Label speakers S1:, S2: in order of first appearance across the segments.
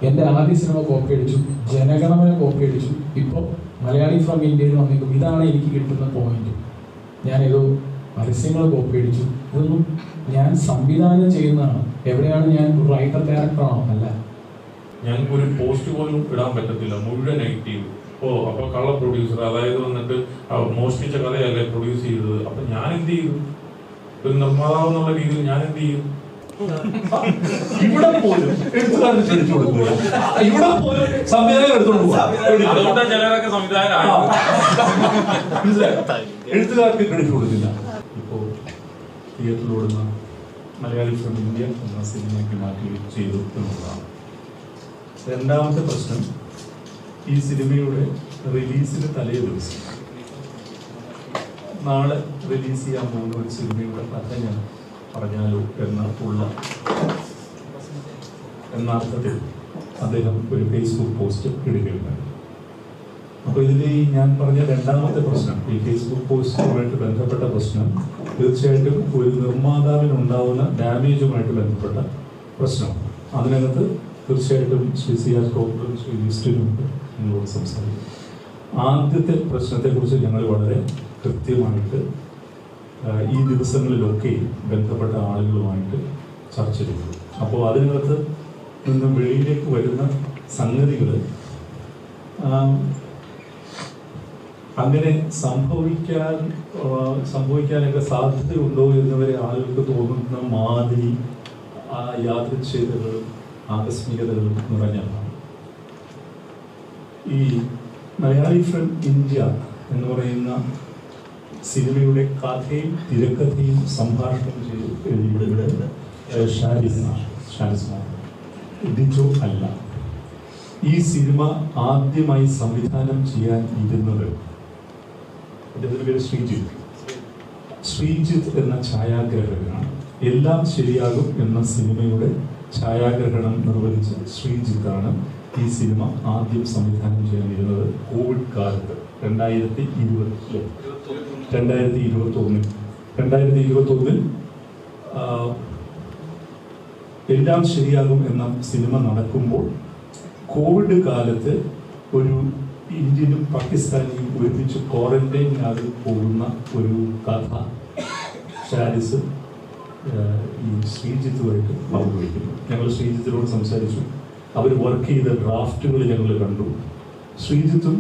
S1: എൻ്റെ ആദ്യ cinema copy അടിച്ചു, ജനഗണമന കോപ്പി അടിച്ചു. ഇപ്പോൾ മലയാളി ഫ്രം ഇന്ത്യയിൽ വന്നേക്കും. ഇതാണ് എനിക്ക് കിട്ടുന്ന പോയിന്റ്. ഞാനേതോ പരസ്യങ്ങൾ കോപ്പി അടിച്ചു. ഇതൊന്നും ഞാൻ സംവിധാനം ചെയ്യുന്നതാണ്. എവിടെയാണ് ഞാൻ റൈറ്റർ ഡയറക്ടറാണോ? അല്ല.
S2: ഞങ്ങൾക്ക് ഒരു പോസ്റ്റ് പോലും ഇടാൻ പറ്റത്തില്ല, മുഴുവൻ നെഗറ്റീവ്. അപ്പൊ കള്ള പ്രൊഡ്യൂസർ, അതായത് വന്നിട്ട് മോഷ്ടിച്ച കഥയല്ലേ പ്രൊഡ്യൂസ് ചെയ്തത്. അപ്പൊ ഞാൻ എന്ത് ചെയ്തു? ഒരു നിർമ്മാതാവ് എന്നുള്ള രീതിയിൽ ഞാൻ എന്ത് ചെയ്യും?
S3: ഇവിടെ പോലും എഴുത്തുകാരന് ക്ഷണിച്ചു കൊടുക്കുക, ഇവിടെ പോലും സംവിധാനം എടുത്തോണ്ട് പോവാ.
S2: അതുകൊണ്ടാണ് ചിലരൊക്കെ സംവിധാനം
S3: എഴുത്തുകാർക്ക് ക്രെഡിറ്റ് കൊടുക്കില്ല. ഇപ്പോ തിയേറ്ററിലോടുന്ന മലയാളി ഫ്രം ഇന്ത്യ എന്ന സിനിമയ്ക്ക് മാറ്റി ചെയ്തു എന്നുള്ളതാണ്. രണ്ടാമത്തെ പ്രശ്നം, ഈ സിനിമയുടെ റിലീസിന് തലേ ദിവസം നാളെ റിലീസ് ചെയ്യാൻ പോകുന്ന ഒരു സിനിമയുടെ കഥ ഞാൻ പറഞ്ഞാലോ എന്നർത്ഥത്തിൽ അദ്ദേഹം ഒരു ഫേസ്ബുക്ക് പോസ്റ്റ് ഇടുകയുണ്ടായി. അപ്പോൾ ഇതിൽ ഈ ഞാൻ പറഞ്ഞ രണ്ടാമത്തെ പ്രശ്നം, ഈ ഫേസ്ബുക്ക് പോസ്റ്റുമായിട്ട് ബന്ധപ്പെട്ട പ്രശ്നം തീർച്ചയായിട്ടും ഒരു നിർമ്മാതാവിനുണ്ടാവുന്ന ഡാമേജുമായിട്ട് ബന്ധപ്പെട്ട പ്രശ്നമാണ്. അതിനകത്ത് തീർച്ചയായിട്ടും ശ്രീ CR കോപ്പറും ശ്രീ ലിസ്റ്റിനുമുണ്ട് നിങ്ങളോട് സംസാരിക്കും. ആദ്യത്തെ പ്രശ്നത്തെക്കുറിച്ച് ഞങ്ങൾ വളരെ കൃത്യമായിട്ട് ഈ ദിവസങ്ങളിലൊക്കെ ബന്ധപ്പെട്ട ആളുകളുമായിട്ട് ചർച്ച ചെയ്തു. അപ്പോൾ അതിനകത്ത് നിന്ന് വെളിയിലേക്ക് വരുന്ന സംഗതികൾ അങ്ങനെ സംഭവിക്കാനൊക്കെ സാധ്യതയുണ്ടോ എന്നവരെ ആളുകൾക്ക് തോന്നുന്ന മാതിരി യാദൃച്ഛികതകളും ആകസ്മികതകളും നിറഞ്ഞതാണ്. ഈ മലയാളി ഫ്രം ഇന്ത്യ എന്ന് പറയുന്ന സിനിമയുടെ കഥയും തിരക്കഥയും സംഭാഷണം ചെയ്ത് എഴുതിയത് ഷാരിസ് ഡിജോ അല്ല. ഈ സിനിമ ആദ്യമായി സംവിധാനം ചെയ്യാൻ ഇരുന്നത് അദ്ദേഹത്തിന്റെ പേര് ശ്രീജിത്ത് എന്ന ഛായാഗ്രഹകനാണ്. എല്ലാം ശരിയാകും എന്ന സിനിമയുടെ ഛായാഗ്രഹണം നിർവഹിച്ച ശ്രീജിത്താണ് ഈ സിനിമ ആദ്യം സംവിധാനം ചെയ്യാനിരുന്നത്. കോവിഡ് കാലത്ത് 2021 എല്ലാം ശരിയാകും എന്ന സിനിമ നടക്കുമ്പോൾ കോവിഡ് കാലത്ത് ഒരു ഇന്ത്യനും പാകിസ്ഥാനിയും ഒരുമിച്ച് ക്വാറന്റൈനിനകത്ത് പോകുന്ന ഒരു കഥ ഷാരിസ് ഈ ശ്രീജിത്തുമായിട്ട് പങ്കുവയ്ക്കുന്നു. ഞങ്ങൾ ശ്രീജിത്തിനോട് സംസാരിച്ചു. അവർ വർക്ക് ചെയ്ത ഡ്രാഫ്റ്റുകൾ ഞങ്ങൾ കണ്ടു. ശ്രീജിത്തും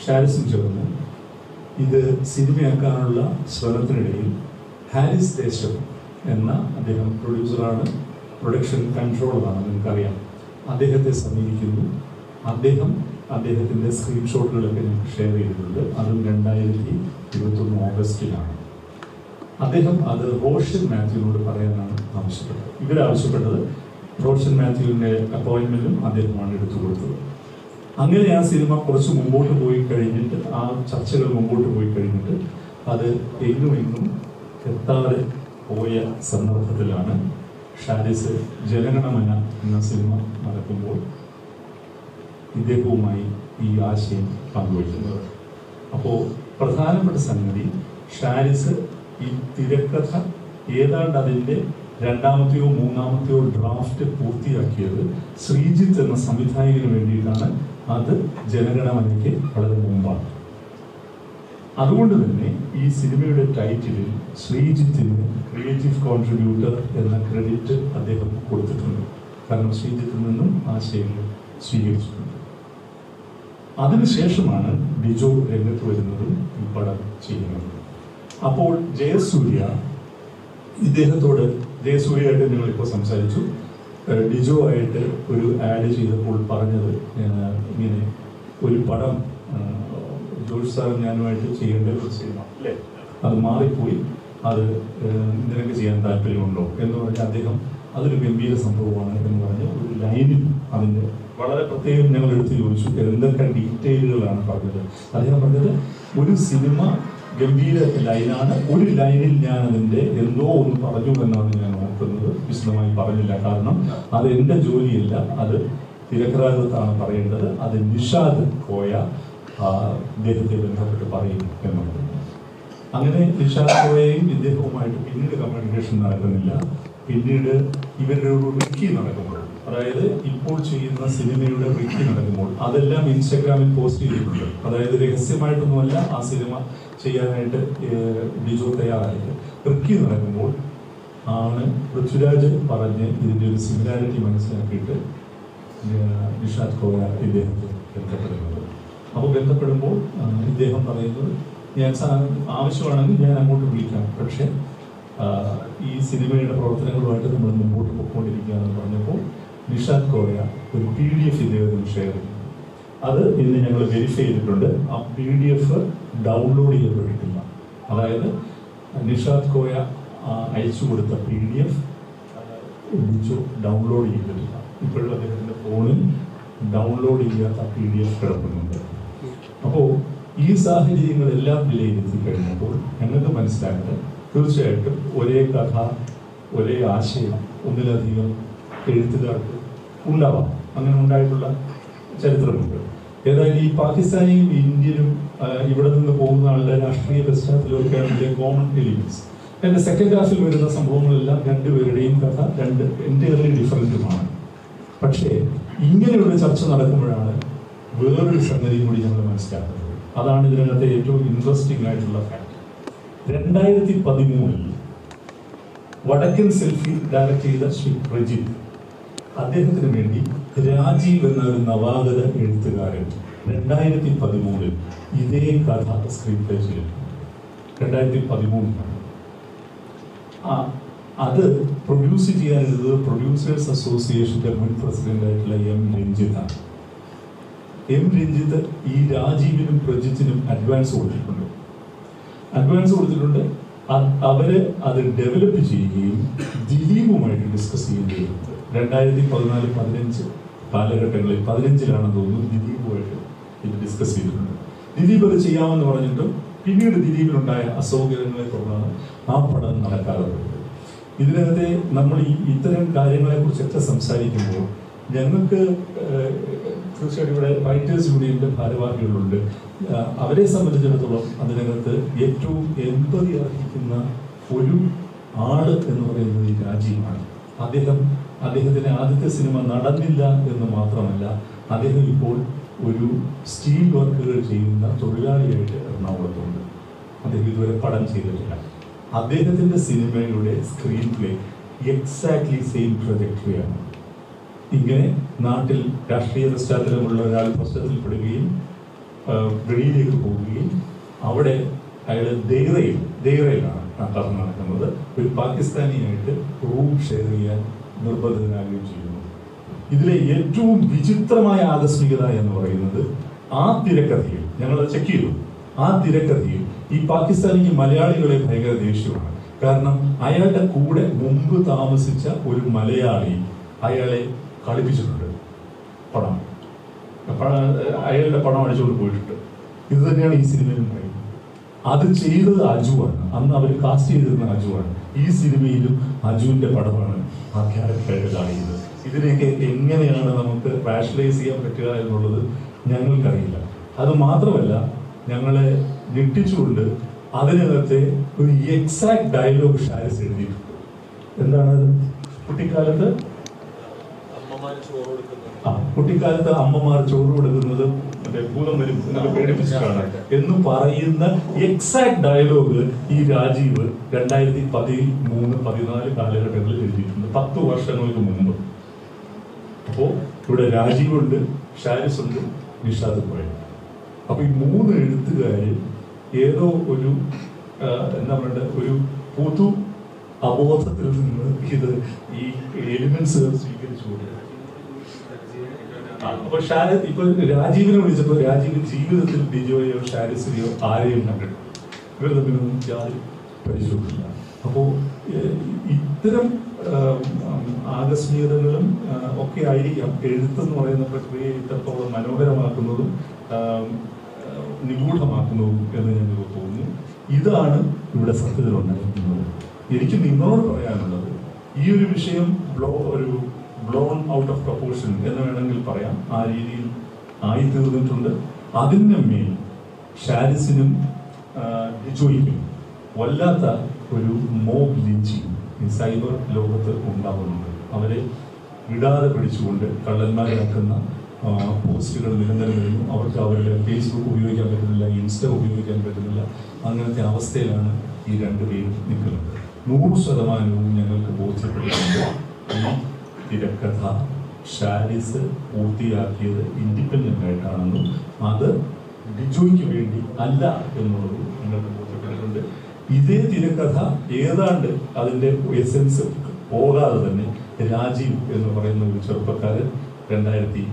S3: ഷാരിസും ചേർന്ന് ഇത് സിനിമയാക്കാനുള്ള ശ്രമത്തിനിടയിൽ ഹാരിസ് ദേശം എന്ന അദ്ദേഹം പ്രൊഡ്യൂസറാണ്, പ്രൊഡക്ഷൻ കൺട്രോളറാണ്, നിങ്ങൾക്കറിയാം. അദ്ദേഹത്തെ സമീപിക്കുന്നു. അദ്ദേഹത്തിൻ്റെ സ്ക്രീൻഷോട്ടുകളൊക്കെ ഞങ്ങൾക്ക് ഷെയർ ചെയ്തിട്ടുണ്ട്. അതും 2021 ഓഗസ്റ്റിലാണ്. അദ്ദേഹം അത് റോഷൻ മാത്യുവിനോട് പറയാനാണ് ആവശ്യപ്പെട്ടത്. ഇവരാവശ്യപ്പെട്ടത് റോഷൻ മാത്യുവിൻ്റെ അപ്പോയിൻമെൻറ്റും അദ്ദേഹമാണ് എടുത്തു കൊടുത്തത്. അങ്ങനെ ആ സിനിമ കുറച്ച് മുമ്പോട്ട് പോയി കഴിഞ്ഞിട്ട്, ആ ചർച്ചകൾ മുമ്പോട്ട് പോയി കഴിഞ്ഞിട്ട് അത് എങ്ങും എത്താതെ പോയ സന്ദർഭത്തിലാണ് ഷാരിസ് ജനഗണമന എന്ന സിനിമ നടക്കുമ്പോൾ ഇദ്ദേഹവുമായി ഈ ആശയം പങ്കുവയ്ക്കുന്നത്. അപ്പോൾ പ്രധാനപ്പെട്ട സംഗതി, ഷാരിസ് ഈ തിരക്കഥ ഏതാണ്ട് അതിൻ്റെ രണ്ടാമത്തെയോ മൂന്നാമത്തെയോ ഡ്രാഫ്റ്റ് പൂർത്തിയാക്കിയത് ശ്രീജിത്ത് എന്ന സംവിധായകന് വേണ്ടിയിട്ടാണ്. അത് ജനഗണമനയ്ക്ക് വളരെ മുമ്പാണ്. അതുകൊണ്ട് തന്നെ ഈ സിനിമയുടെ ടൈറ്റിലിൽ ശ്രീജിത്തിന് ക്രിയേറ്റീവ് കോൺട്രിബ്യൂട്ടർ എന്ന ക്രെഡിറ്റ് അദ്ദേഹം കൊടുത്തിട്ടുണ്ട്. കാരണം ശ്രീജിത്തിൽ നിന്നും ആശയങ്ങൾ സ്വീകരിച്ചിട്ടുണ്ട്. അതിനുശേഷമാണ് ഡിജോ രംഗത്ത് വരുന്നതും ഈ പടം ചെയ്യുന്നത്. അപ്പോൾ ജയസൂര്യയായിട്ട് ഞങ്ങളിപ്പോൾ സംസാരിച്ചു. ഡിജോ ആയിട്ട് ഒരു ആഡ് ചെയ്തപ്പോൾ പറഞ്ഞത് ഇങ്ങനെ ഒരു പടം ജോർജ് സാറും ഞാനുമായിട്ട് ചെയ്യേണ്ട ഒരു സിനിമ അല്ലേ, അത് മാറിപ്പോയി, അത് നിനക്ക് ചെയ്യാൻ താല്പര്യമുണ്ടോ എന്ന് പറഞ്ഞാൽ അദ്ദേഹം അതൊരു ഗംഭീര സംഭവമാണ് എന്ന് പറഞ്ഞ് ഒരു ലൈനിൽ അതിൻ്റെ വളരെ പ്രത്യേകം ഞങ്ങൾ എടുത്ത് ചോദിച്ചു എന്തൊക്കെ ഡീറ്റെയിലുകളാണ് പറഞ്ഞത്. അദ്ദേഹം പറഞ്ഞത് ഒരു സിനിമ ഗംഭീര ലൈനാണ്, ഒരു ലൈനിൽ ഞാൻ അതിൻ്റെ എന്തോ ഒന്ന് പറഞ്ഞു എന്നാണ് ഞാൻ നോക്കുന്നത്. വിശദമായി പറഞ്ഞില്ല, കാരണം അത് എൻ്റെ ജോലിയല്ല, അത് തിരക്കഥാകൃത്താണ് പറയേണ്ടത്. അത് നിഷാദ് കോയ ഇദ്ദേഹത്തെ ബന്ധപ്പെട്ട് പറയും എന്നുള്ളത്. അങ്ങനെ നിഷാദ് കോയയും ഇദ്ദേഹവുമായിട്ട് പിന്നീട് കമ്മ്യൂണിക്കേഷൻ നടക്കുന്നില്ല. പിന്നീട് ഇവരുടെ ഒരു റിക്കി നടക്കുമ്പോൾ, അതായത് ഇപ്പോൾ ചെയ്യുന്ന സിനിമയുടെ റിവ്യൂ നടക്കുമ്പോൾ അതെല്ലാം ഇൻസ്റ്റാഗ്രാമിൽ പോസ്റ്റ് ചെയ്തിട്ടുണ്ട്. അതായത് രഹസ്യമായിട്ടൊന്നുമല്ല ആ സിനിമ ചെയ്യാനായിട്ട് ഡിജോ തയ്യാറായിട്ട് റിവ്യൂ നടക്കുമ്പോൾ ആണ് പൃഥ്വിരാജ് പറഞ്ഞ് ഇതിൻ്റെ ഒരു സിമിലാരിറ്റി മനസ്സിലാക്കിയിട്ട് നിഷാദ് കോയ ഇദ്ദേഹത്തെ ബന്ധപ്പെടുന്നത്. അപ്പോൾ ബന്ധപ്പെടുമ്പോൾ ഇദ്ദേഹം പറയുന്നത് ഞാൻ ആവശ്യമാണെങ്കിൽ ഞാൻ അങ്ങോട്ട് വിളിക്കാം, പക്ഷേ ഈ സിനിമയുടെ പ്രവർത്തനങ്ങളുമായിട്ട് നമ്മൾ മുമ്പോട്ട് പോയിക്കൊണ്ടിരിക്കുകയാണെന്ന് പറഞ്ഞപ്പോൾ നിഷാദ് കോയ ഒരു PDF ഇദ്ദേഹത്തിന് ഷെയർ ചെയ്തു. അത് ഇന്ന് ഞങ്ങൾ വെരിഫൈ ചെയ്തിട്ടുണ്ട്. ആ PDF ഡൗൺലോഡ് ചെയ്യപ്പെട്ടിട്ടില്ല. അതായത് നിഷാദ് കോയ അയച്ചു കൊടുത്ത PDF ഡിജോ ഡൗൺലോഡ് ചെയ്തിട്ടില്ല. ഇപ്പോഴും അദ്ദേഹത്തിൻ്റെ ഫോണിൽ ഡൗൺലോഡ് ചെയ്യാത്ത PDF കിടക്കുന്നുണ്ട്. അപ്പോൾ ഈ സാഹചര്യങ്ങളെല്ലാം വിലയിരുത്തി കഴിഞ്ഞപ്പോൾ ഞങ്ങൾക്ക് മനസ്സിലായത് തീർച്ചയായിട്ടും ഒരേ കഥ, ഒരേ ആശയം ഒന്നിലധികം എഴുത്തുകാർക്ക് ഉണ്ടാവാം. അങ്ങനെ ഉണ്ടായിട്ടുള്ള ചരിത്രമുണ്ട്. ഏതായാലും ഈ പാകിസ്ഥാനിയും ഇന്ത്യനും ഇവിടെ നിന്ന് പോകുന്ന ആളുടെ രാഷ്ട്രീയ പശ്ചാത്തലമൊക്കെയാണ് ഇതിലെ കോമൺ എലിമെന്റ്സ്. എൻ്റെ സെക്കൻഡ് ഹാഫിൽ വരുന്ന സംഭവങ്ങളെല്ലാം രണ്ടുപേരുടെയും കഥ എൻ്റയർലി ഡിഫറൻറ്റുമാണ്. പക്ഷേ ഇങ്ങനെയുള്ള ചർച്ച നടക്കുമ്പോഴാണ് വേറൊരു സംഗതി കൂടി ഞങ്ങൾ മനസ്സിലാക്കുന്നത്. അതാണ് ഇതിനകത്തെ ഏറ്റവും ഇൻട്രസ്റ്റിംഗ് ആയിട്ടുള്ള ഫാക്ട്. 2013 വടക്കൻ സെൽഫി ഡയറക്ട് ചെയ്ത ശ്രീ പ്രജിത്ത്, അദ്ദേഹത്തിന് വേണ്ടി രാജീവ് എന്ന ഒരു നവാഗത എഴുത്തുകാരൻ 2013 ഇതേ കഥ സ്ക്രീൻ പ്ലേ ചെയ്തിട്ടുണ്ട്. 2013 അത് പ്രൊഡ്യൂസ് ചെയ്യാനിരുന്നത് പ്രൊഡ്യൂസേഴ്സ് അസോസിയേഷന്റെ മുൻ പ്രസിഡന്റ് ആയിട്ടുള്ള M. രഞ്ജിത്താണ്. M. രഞ്ജിത്ത് ഈ രാജീവിനും പ്രജിത്തിനും അഡ്വാൻസ് കൊടുത്തിട്ടുണ്ട്. അവര് അത് ഡെവലപ്പ് ചെയ്യുകയും ദിലീപുമായിട്ട് ഡിസ്കസ് ചെയ്യുകയും 2014-15 കാലഘട്ടങ്ങളിൽ 15-ലാണെന്ന് തോന്നുന്നു ദിലീപുമായിട്ട് ഇത് ഡിസ്കസ് ചെയ്തിട്ടുണ്ട്. ദിലീപ് അത് ചെയ്യാമെന്ന് പറഞ്ഞിട്ടും പിന്നീട് ദിലീപിനുണ്ടായ അസൗകര്യങ്ങളെ തുടർന്നാണ് ആ പടം നടക്കാതെ പോയത്. ഇതിനകത്തെ നമ്മൾ ഇത്തരം കാര്യങ്ങളെക്കുറിച്ചൊക്കെ സംസാരിക്കുമ്പോൾ ഞങ്ങൾക്ക് തീർച്ചയായിട്ടും ഇവിടെ റൈറ്റേഴ്സ് യൂണിയന്റെ ഭാരവാഹികളുണ്ട്. അവരെ സംബന്ധിച്ചിടത്തോളം അതിനകത്ത് ഏറ്റവും എമ്പതി അർഹിക്കുന്ന ഒരു ആള് എന്ന് പറയുന്നത് ഈ രാജീവാണ്. അദ്ദേഹത്തിന്റെ ആദ്യത്തെ സിനിമ നടന്നില്ല എന്ന് മാത്രമല്ല, അദ്ദേഹം ഇപ്പോൾ ഒരു സ്റ്റീൽ വർക്കുകൾ ചെയ്യുന്ന തൊഴിലാളിയായിട്ട് എറണാകുളത്തുണ്ട്. അദ്ദേഹം ഇതുവരെ പടം ചെയ്തിട്ടില്ല. അദ്ദേഹത്തിന്റെ സിനിമയുടെ സ്ക്രീൻ പ്ലേ എക്സാക്ട്ലി സെയിം ട്രജക്ടറിയാണ്. ഇങ്ങനെ നാട്ടിൽ രാഷ്ട്രീയ പശ്ചാത്തലമുള്ള ഒരാൾ പ്രശ്നത്തിൽപ്പെടുകയും വെളിയിലേക്ക് പോവുകയും അവിടെ അയാൾ ദേറയിലാണ് ആ കഥ നടക്കുന്നത്. ഒരു പാകിസ്ഥാനിയായിട്ട് റൂം ഷെയർ ചെയ്യാൻ നിർബന്ധിതനാകുകയും ചെയ്യുന്നു. ഇതിലെ ഏറ്റവും വിചിത്രമായ ആകസ്മികത എന്ന് പറയുന്നത് ആ തിരക്കഥയിൽ ഞങ്ങൾ ചെക്ക് ചെയ്തു. ആ തിരക്കഥയിൽ ഈ പാകിസ്ഥാനിക്ക് മലയാളികളെ ഭയങ്കര ദേഷ്യമാണ്. കാരണം അയാളുടെ കൂടെ മുമ്പ് താമസിച്ച ഒരു മലയാളി അയാളെ കളിപ്പിച്ചിട്ടുണ്ട്. അയാളുടെ പണം അടിച്ചുകൊണ്ട് പോയിട്ടുണ്ട്. ഇത് തന്നെയാണ് ഈ സിനിമയിലും പറയുന്നത്. അത് ചെയ്തത് അജുവാണ്. അന്ന് അവർ കാസ്റ്റ് ചെയ്തിരുന്ന അജുവാണ്. ഈ സിനിമയിലും അജുവിന്റെ പടമാണ് ആ ക്യാരക്ടറായിട്ട് കാണിക്കുന്നത്. ഇതിനെയൊക്കെ എങ്ങനെയാണ് നമുക്ക് റാഷണലൈസ് ചെയ്യാൻ പറ്റുക എന്നുള്ളത് ഞങ്ങൾക്കറിയില്ല. അത് മാത്രമല്ല, ഞങ്ങളെ ഞെട്ടിച്ചുകൊണ്ട് അതിനകത്തെ ഒരു എക്സാക്ട് ഡയലോഗ് ഷാരിസ് എഴുതിയിട്ടുണ്ട്. എന്താണത്? കുട്ടിക്കാലത്ത് അമ്മമാർ ചോറ് കൊടുക്കുന്നത് മറ്റേ ഭൂതം വരും പേടിപ്പിച്ചിട്ടാണ് എന്ന് പറയുന്ന എക്സാക്ട് ഡയലോഗ് ഈ രാജീവ് 2013-14 കാലഘട്ടങ്ങളിൽ എഴുതിയിട്ടുണ്ട്, 10 വർഷങ്ങൾക്ക് മുമ്പ്. അപ്പോ ഇവിടെ രാജീവ് ഉണ്ട്, ഷാരിസ് ഉണ്ട്, നിഷാദ് കോയ. അപ്പൊ ഈ 3 എഴുത്തുകാര് ഏതോ ഒരു എന്താ പറയുക, ഒരു പൊതു അബോധത്തിൽ നിന്ന് ഇത് ഈ എലിമെന്റ്സ് സ്വീകരിച്ചു കൊടുക്കുക. അപ്പൊ ഷാരിസ് ഇപ്പൊ രാജീവിനെ വിളിച്ചപ്പോ രാജീവ് ജീവിതത്തിൽ ഡിജോയോ ഷാരിസിനെയോ ആരെയും കണ്ടിട്ടില്ല. ഇവർ തമ്മിലൊന്നും യാതൊരു പരിചയമില്ല. അപ്പോ ഇത്തരം ആകസ്മികതകളും ഒക്കെ ആയിരിക്കാം എഴുത്തെന്ന് പറയുന്ന പ്രക്രിയയെ ഇത്രത്തോളം മനോഹരമാക്കുന്നതും നിഗൂഢമാക്കുന്നതും എന്ന് ഞങ്ങൾക്ക് തോന്നുന്നു. ഇതാണ് ഇവിടെ സത്യത്തിൽ ഉണ്ടായിരിക്കുന്നത്. എനിക്ക് നിങ്ങളോട് പറയാനുള്ളത്, ഈ ഒരു വിഷയം ബ്ലോൺ ഔട്ട് ഓഫ് പ്രൊപ്പോർഷൻ എന്ന് വേണമെങ്കിൽ പറയാം, ആ രീതിയിൽ ആയിത്തീർന്നിട്ടുണ്ട്. അതിന് മേൽ ഷാരിസിനും ഡിജോയ്ക്കും വല്ലാത്ത ഒരു മോബ് ലിഞ്ചിങ് ഈ സൈബർ ലോകത്ത് ഉണ്ടാകുന്നുണ്ട്. അവരെ വിടാതെ പിടിച്ചുകൊണ്ട് കള്ളന്മാരാക്കുന്ന പോസ്റ്റുകൾ നിരന്തരം അവർക്ക് അവരുടെ ഫേസ്ബുക്ക് ഉപയോഗിക്കാൻ പറ്റുന്നില്ല, ഇൻസ്റ്റ ഉപയോഗിക്കാൻ പറ്റുന്നില്ല. അങ്ങനത്തെ അവസ്ഥയിലാണ് ഈ രണ്ടുപേരും നിൽക്കുന്നത്. 100% ഞങ്ങൾക്ക് ബോധ്യപ്പെട്ടിട്ടുണ്ട് ഈ തിരക്കഥ ഷാരിസ് പൂർത്തിയാക്കിയത് ഇൻഡിപെൻഡൻ്റ് ആയിട്ടാണെന്നും അത് ഡിജോയ്ക്ക് വേണ്ടി അല്ല എന്നുള്ളത് ഞങ്ങൾക്ക് ബോധ്യപ്പെട്ടിട്ടുണ്ട്. ഇതേ തിരക്കഥ ഏതാണ്ട് അതിൻ്റെ എസെൻസ് പോകാതെ തന്നെ രാജീവ് എന്ന് പറയുന്ന ഒരു ചെറുപ്പക്കാരൻ 2013,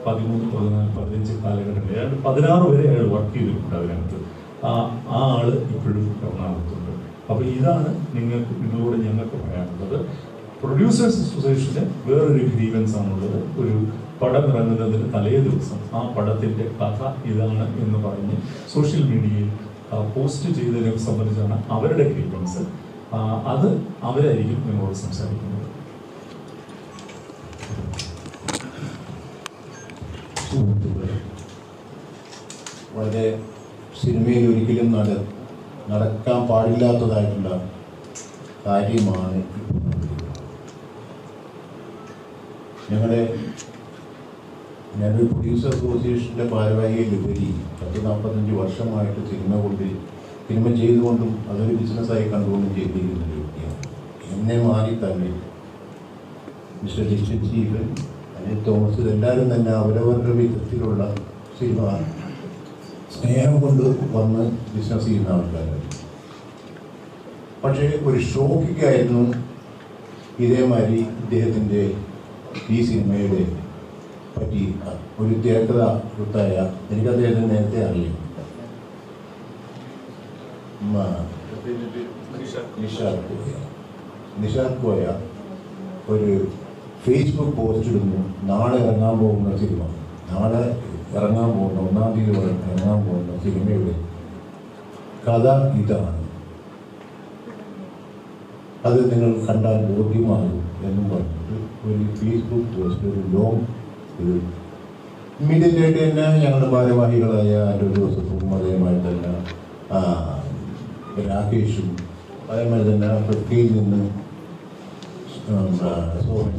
S3: 14, 15 കാലഘട്ടത്തിൽ അയാൾ 16 വരെ അയാൾ വർക്ക് ചെയ്തിട്ടുണ്ട് അതിനകത്ത്. ആ ആള് ഇപ്പോഴും എറണാകുളത്തുണ്ട്. അപ്പോൾ ഇതാണ് ഇതിലൂടെ ഞങ്ങൾക്ക് പറയാനുള്ളത്. പ്രൊഡ്യൂസേഴ്സ് അസോസിയേഷന് വേറൊരു ഗ്രീവൻസ് ആണുള്ളത്. ഒരു പടം ഇറങ്ങുന്നതിന് തലേ ദിവസം ആ പടത്തിൻ്റെ കഥ ഇതാണ് എന്ന് പറഞ്ഞ് സോഷ്യൽ മീഡിയയിൽ പോസ്റ്റ് ചെയ്തതിനെ സംബന്ധിച്ചാണ് അവരുടെ ഗ്രീവൻസ്. അത് അവരായിരിക്കും നിങ്ങളോട് സംസാരിക്കുന്നത്.
S4: വളരെ സിനിമയിൽ ഒരിക്കലും നടക്കാൻ പാടില്ലാത്തതായിട്ടുള്ള കാര്യമാണ് ഞാനൊരു പ്രൊഡ്യൂസർ അസോസിയേഷൻ്റെ ഭാരവാഹിയിലുപരി 40-45 വർഷമായിട്ട് സിനിമ ചെയ്തുകൊണ്ടും അതൊരു ബിസിനസ്സായി കണ്ടുകൊണ്ടും ചെയ്തിരിക്കുന്ന ഒരു വ്യക്തിയാണ്. എന്നെ മാറി തന്നെ മിസ്റ്റർ ഡിസ്റ്റൻ സ്റ്റീഫൻ, അനിൽ തോമസ് എല്ലാവരും തന്നെ അവരവരുടെ വിധത്തിലുള്ള സിനിമ സ്നേഹം കൊണ്ട് വന്ന് ബിസിനസ് ചെയ്യുന്ന ആൾക്കാരാണ്. പക്ഷേ ഒരു ഷോക്കിക്കായിരുന്നു ഇതേമാതിരി ഇദ്ദേഹത്തിൻ്റെ ഈ സിനിമയുടെ പറ്റി ഒരു തിരക്കഥ വൃത്തായ, എനിക്ക് അദ്ദേഹത്തിന് നേരത്തെ അറിയാം, നിഷാദ് കോയ ഒരു ഫേസ്ബുക്ക് പോസ്റ്റ് ഇടുന്നു. നാളെ ഇറങ്ങാൻ പോകുന്ന സിനിമ, നാളെ ഇറങ്ങാൻ പോകുന്ന 1-ാം തീയതി ഇറങ്ങാൻ പോകുന്ന സിനിമയുടെ കഥ ഇതാണ്, അത് നിങ്ങൾ കണ്ടാൽ ബോധ്യമാകും എന്നും പറഞ്ഞിട്ട് ഒരു ഫേസ്ബുക്ക് പോസ്റ്റ്, ഒരു ലോങ് ഇത് ഇമ്മീഡിയറ്റായിട്ട് തന്നെ ഞങ്ങളുടെ ഭാരവാഹികളായ ആൻഡ്രൂ ജോസഫും അതേമാതിരി തന്നെ രാകേഷും അതേമാതിരി തന്നെ പ്രത്യേകിൽ നിന്ന് സോമൻ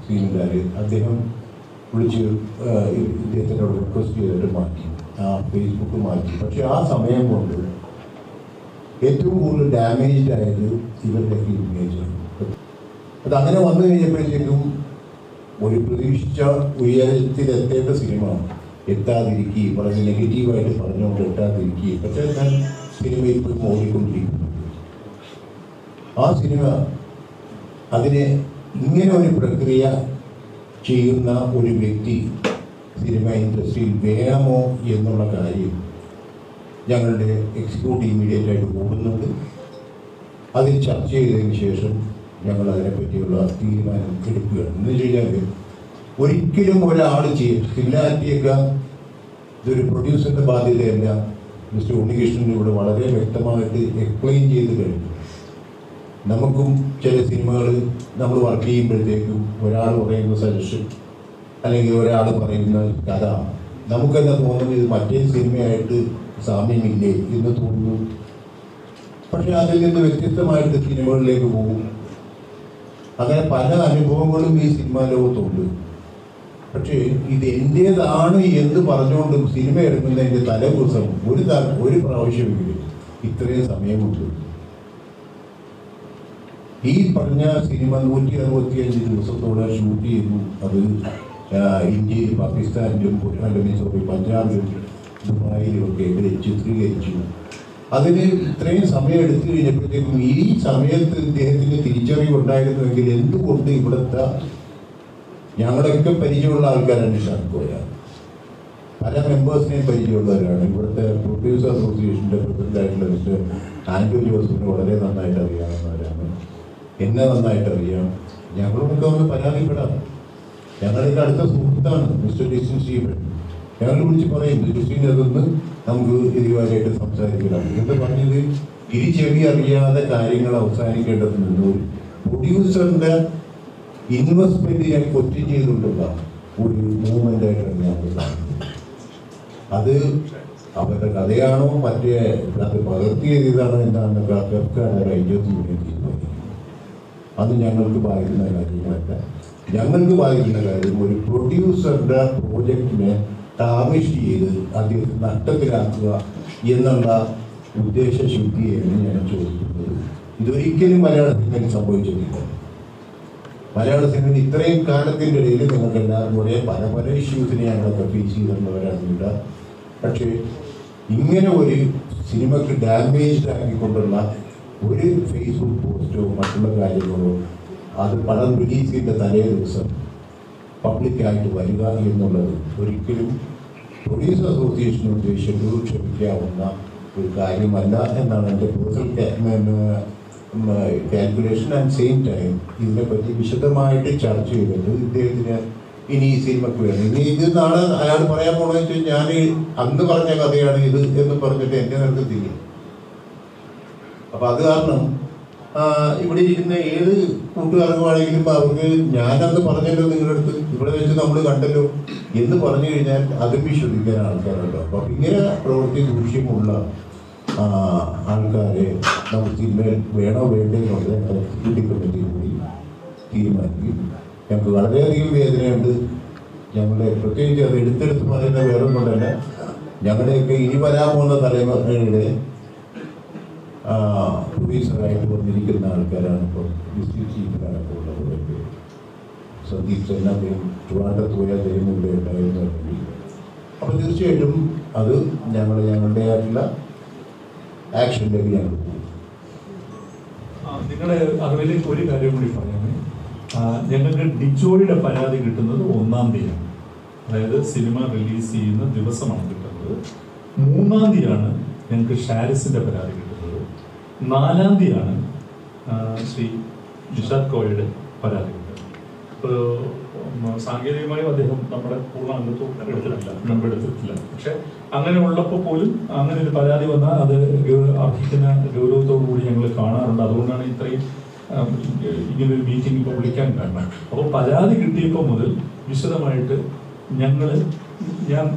S4: സീനുകാർ അദ്ദേഹം വിളിച്ച് ഇദ്ദേഹത്തിനോട് റിക്വസ്റ്റ് ചെയ്തിട്ട് മാറ്റി, ആ ഫേസ്ബുക്ക് മാറ്റി. പക്ഷെ ആ സമയം കൊണ്ട് ഏറ്റവും കൂടുതൽ ഡാമേജ്ഡ് ആയത് ഇവരുടെയൊക്കെ ഇമേജാണ്. അതങ്ങനെ വന്നു കഴിഞ്ഞപ്പോഴത്തേക്കും ഒരു പ്രതീക്ഷിച്ച ഉയരത്തിലെത്തേണ്ട സിനിമ എത്താതിരിക്കുകയും വളരെ നെഗറ്റീവായിട്ട് പറഞ്ഞുകൊണ്ട് എത്താതിരിക്കുകയും, പക്ഷേ ഞാൻ സിനിമ ഇപ്പോഴും ഓടിക്കൊണ്ടിരിക്കുന്നു. ആ സിനിമ അതിനെ ഇങ്ങനെ ഒരു പ്രക്രിയ ചെയ്യുന്ന ഒരു വ്യക്തി സിനിമ ഇൻഡസ്ട്രിയിൽ വേണമോ എന്നുള്ള കാര്യം ഞങ്ങളുടെ എക്സിക്യൂട്ടീവ് ഇമ്മീഡിയറ്റായിട്ട് കൂടുന്നുണ്ട്. അതിൽ ചർച്ച ചെയ്തതിന് ശേഷം ഞങ്ങൾ അതിനെപ്പറ്റിയുള്ള തീരുമാനം എടുക്കുകയാണ്. എന്ന് വെച്ച് കഴിഞ്ഞാൽ ഒരിക്കലും ഒരാൾ ചെയ്യും സിമിലാരിറ്റിയൊക്കെ ഇതൊരു പ്രൊഡ്യൂസറിൻ്റെ ബാധ്യതയല്ല. മിസ്റ്റർ ഉണ്ണികൃഷ്ണൻ ഇവിടെ വളരെ വ്യക്തമായിട്ട് എക്സ്പ്ലെയിൻ ചെയ്ത് കഴിഞ്ഞു. നമുക്കും ചില സിനിമകൾ നമ്മൾ വർക്ക് ചെയ്യുമ്പോഴത്തേക്കും ഒരാൾ പറയുന്ന സജഷൻ അല്ലെങ്കിൽ ഒരാൾ പറയുന്ന കഥ നമുക്കെന്താ തോന്നുന്നു ഇത് മറ്റേ സിനിമയായിട്ട് സാമ്യമില്ലേ എന്ന് തോന്നുന്നു. പക്ഷെ അതിൽ നിന്ന് വ്യത്യസ്തമായിട്ട് സിനിമകളിലേക്ക് പോകും. അങ്ങനെ പല അനുഭവങ്ങളും ഈ സിനിമാ ലോകത്തുണ്ട്. പക്ഷേ ഇത് എൻ്റേതാണ് എന്ന് പറഞ്ഞുകൊണ്ടും സിനിമ എടുക്കുന്നതിൻ്റെ തലേദിവസം ഒരു പ്രാവശ്യമെങ്കിലും ഇത്രയും സമയമുണ്ട്. ഈ പറഞ്ഞ സിനിമ 165 ദിവസത്തോടെ ഷൂട്ട് ചെയ്തു. അത് ഇന്ത്യയിൽ, പാകിസ്ഥാനിലും, പഞ്ചാബിലും, ദുബായിലും ഒക്കെ ചിത്രീകരിച്ചു. അതിന് ഇത്രയും സമയം എടുത്തു കഴിഞ്ഞപ്പോഴത്തേക്കും ഈ സമയത്ത് ഇദ്ദേഹത്തിന് തിരിച്ചറിവുണ്ടായിരുന്നുവെങ്കിൽ എന്തുകൊണ്ട് ഇവിടുത്തെ ഞങ്ങളൊക്കെ പരിചയമുള്ള ആൾക്കാരാണ് നിഷാദ് കോയ, പല മെമ്പേഴ്സിനെയും പരിചയമുള്ളവരാണ്. ഇവിടുത്തെ പ്രൊഡ്യൂസർ അസോസിയേഷൻ്റെ പ്രസിഡൻ്റായിട്ടുള്ള മിസ്റ്റർ ആൻഡ്രൂ ജോസഫിന് വളരെ നന്നായിട്ട് അറിയാവുന്നവരാണ്. എന്നെ നന്നായിട്ട് അറിയാം. ഞങ്ങളൊക്കെ ഒന്ന് പരാതിപ്പെടാം. ഞങ്ങളുടെ അടുത്ത സുഹൃത്താണ് മിസ്റ്റർ ഡിസ്റ്റൻ സ്റ്റീഫൻ. ഞങ്ങൾ വിളിച്ച് പറയും ഡിസ്റ്റീൻ്റെ അതൊന്ന് നമുക്ക് ഇതുവരെയായിട്ട് സംസാരിക്കണം എന്ന് പറഞ്ഞത് ചെവി അറിയാതെ കാര്യങ്ങൾ അവസാനിക്കേണ്ടതുണ്ട്. ഒരു പ്രൊഡ്യൂസറിൻ്റെ ഇൻവെസ്റ്റ്മെൻറ്റിനെ ക്വസ്റ്റ്യൻ ചെയ്തുകൊണ്ടുള്ള ഒരു മൂവ്മെൻ്റായിട്ടാണ് ഞാൻ കാണുന്നത്. അത് അവരുടെ കഥയാണോ മറ്റേ അത് പകർത്തിയതാണോ എന്താണെന്നൊക്കെ റൈറ്റേഴ്സ് യൂണിയൻ തീരുമാനിക്കും. അത് ഞങ്ങൾക്ക് ബാധിക്കുന്ന കാര്യങ്ങളല്ല. ഞങ്ങൾക്ക് ബാധിക്കുന്ന കാര്യം ഒരു പ്രൊഡ്യൂസറുടെ പ്രോജക്റ്റിനെ ടാർണിഷ് ചെയ്ത് അദ്ദേഹത്തെ നഷ്ടത്തിലാക്കുക എന്നുള്ള ഉദ്ദേശശുദ്ധിയാണ് ഞാൻ ചോദിക്കുന്നത്. ഇതൊരിക്കലും മലയാള സിനിമയിൽ സംഭവിച്ചിട്ടില്ല. മലയാള സിനിമയിൽ ഇത്രയും കാലത്തിൻ്റെ ഇടയിൽ നിങ്ങൾക്ക് എല്ലാവർക്കും കൂടെ പല പല ഇഷ്യൂസിനെ ഞങ്ങളൊക്കെ ഫേസ് ചെയ്തിട്ടുള്ളവരാണില്ല. പക്ഷേ ഇങ്ങനെ ഒരു സിനിമയ്ക്ക് ഡാമേജ്ഡ് ആക്കിക്കൊണ്ടുള്ള ഒരു ഫേസ്ബുക്ക് പോസ്റ്റോ മറ്റുള്ള കാര്യങ്ങളോ അത് പടം റിലീസിൻ്റെ തലേ ദിവസം പബ്ലിക്കായിട്ട് വരിക എന്നുള്ളത് ഒരിക്കലും പോലീസ് അസോസിയേഷൻ ഉദ്ദേശിച്ച് ക്ഷമിക്കാവുന്ന ഒരു കാര്യമല്ല എന്നാണ് എൻ്റെ personal calculation. And same time ഇതിനെപ്പറ്റി വിശദമായിട്ട് ചർച്ച ചെയ്തിട്ട് ഇദ്ദേഹത്തിന് ഇനി ഈ സിനിമയ്ക്ക് വേണം. ഇനി ഇത് നാളെ അയാൾ പറയാൻ പോകണമെന്ന് വെച്ചാൽ ഞാൻ അന്ന് പറഞ്ഞ കഥയാണ് ഇത് എന്ന് പറഞ്ഞിട്ട് എൻ്റെ നിർത്തത്തില്ല. അപ്പം അത് കാരണം ഇവിടെ ഇരിക്കുന്ന ഏത് കൂട്ടുകാർക്കുവാണെങ്കിലും അവർക്ക് ഞാനന്ന് പറഞ്ഞല്ലോ നിങ്ങളുടെ അടുത്ത് ഇവിടെ വെച്ച് നമ്മൾ കണ്ടല്ലോ എന്ന് പറഞ്ഞു കഴിഞ്ഞാൽ അതും വിശ്വസിക്കാൻ ആൾക്കാരുണ്ടോ. അപ്പം ഇങ്ങനെ പ്രവൃത്തി ദൂഷ്യമുള്ള ആൾക്കാരെ നമുക്ക് സിനിമയിൽ വേണോ വേണ്ടേ എന്നുള്ളത് എക്സിക്യൂട്ടീവ് കമ്മിറ്റി കൂടി തീരുമാനിക്കും. ഞങ്ങൾക്ക് വളരെയധികം വേദനയുണ്ട്. ഞങ്ങളെ പ്രത്യേകിച്ച് അത് എടുത്തെടുത്ത് പറയുന്ന വേറൊന്നുമല്ല, ഞങ്ങളുടെയൊക്കെ ഇനി വരാൻ പോകുന്ന തലമുറയുടെ പ്രൊഡ്യൂസറായിട്ട് വന്നിരിക്കുന്ന ആൾക്കാരാണ് ഇപ്പോൾ ഡിസ്ട്രിക്ട് ചീഫിനൊക്കെ ഉള്ളവരൊക്കെ. സന്ദീപ് സെന്നാമയും ട്രിവാൻഡ്രത്ത് പോയാൽ ദൈവം ഇവിടെ ഉണ്ടായിരുന്നു. അപ്പോൾ തീർച്ചയായിട്ടും അത് ഞങ്ങളുടേതായിട്ടുള്ള ആക്ഷനിലേക്ക് ഞങ്ങൾ പോകും.
S3: നിങ്ങളുടെ അറിവിലേക്ക് ഒരു കാര്യം കൂടി പറയാമേ. ഞങ്ങൾക്ക് ഡിജോയുടെ പരാതി കിട്ടുന്നത് 1-ാം തീയതിയാണ്. അതായത് സിനിമ റിലീസ് ചെയ്യുന്ന ദിവസമാണ് കിട്ടുന്നത്. 3-ാം തീയതിയാണ് ഞങ്ങൾക്ക് ഷാരിസിന്റെ പരാതി കിട്ടുന്നത്. 4-ാം തീയതിയാണ് ശ്രീ നിഷാദ് കോയയുടെ പരാതി കിട്ടുന്നത്. സാങ്കേതികമായി അദ്ദേഹം നമ്മുടെ പൂർണ്ണ അംഗത്വം എടുത്തിട്ടില്ല. പക്ഷെ അങ്ങനെ ഉള്ളപ്പോൾ പോലും അങ്ങനെ ഒരു പരാതി വന്നാൽ അത് അർഹിക്കുന്ന ഗൗരവത്തോടു കൂടി ഞങ്ങൾ കാണാറുണ്ട്. അതുകൊണ്ടാണ് ഇത്രയും ഇങ്ങനൊരു മീറ്റിംഗ് ഇപ്പോൾ വിളിക്കാൻ കാരണം. അപ്പോൾ പരാതി കിട്ടിയപ്പോൾ മുതൽ വിശദമായിട്ട് ഞാൻ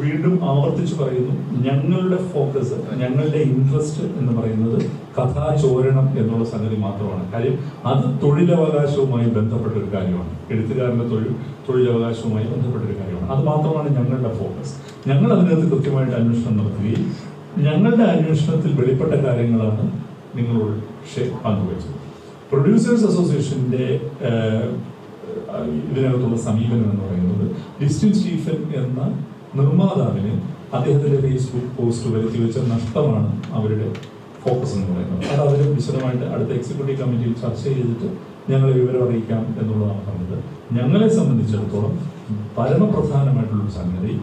S3: വീണ്ടും ആവർത്തിച്ച് പറയുന്നു, ഞങ്ങളുടെ ഫോക്കസ്, ഞങ്ങളുടെ ഇൻട്രസ്റ്റ് എന്ന് പറയുന്നത് കഥാചോരണം എന്നുള്ള സംഗതി മാത്രമാണ്. കാര്യം അത് തൊഴിലവകാശവുമായി ബന്ധപ്പെട്ട ഒരു കാര്യമാണ്. എഴുത്തുകാരൻ്റെ തൊഴിലവകാശവുമായി ബന്ധപ്പെട്ട ഒരു കാര്യമാണ്. അത് മാത്രമാണ് ഞങ്ങളുടെ ഫോക്കസ്. ഞങ്ങൾ അതിനകത്ത് കൃത്യമായിട്ട് അന്വേഷണം നടത്തുകയും ഞങ്ങളുടെ അന്വേഷണത്തിൽ വെളിപ്പെട്ട കാര്യങ്ങളാണ് നിങ്ങളോട് പങ്കുവച്ചത്. പ്രൊഡ്യൂസേഴ്സ് അസോസിയേഷന്റെ ഇതിനകത്തുള്ള സമീപനം എന്ന് പറയുന്നത് ഡിസ്ട്രിക്ട് സ്റ്റീഫൻ എന്ന നിർമ്മാതാവിന് അദ്ദേഹത്തിന്റെ ഫേസ്ബുക്ക് പോസ്റ്റ് വരുത്തി വെച്ച നഷ്ടമാണ് അവരുടെ ഫോക്കസ് എന്ന് പറയുന്നത്. അത് അവർ വിശദമായിട്ട് അടുത്ത എക്സിക്യൂട്ടീവ് കമ്മിറ്റിയിൽ ചർച്ച ചെയ്തിട്ട് ഞങ്ങളെ വിവരം അറിയിക്കാം എന്നുള്ളതാണ് പറഞ്ഞത്. ഞങ്ങളെ സംബന്ധിച്ചിടത്തോളം പരമപ്രധാനമായിട്ടുള്ളൊരു സംഗതി,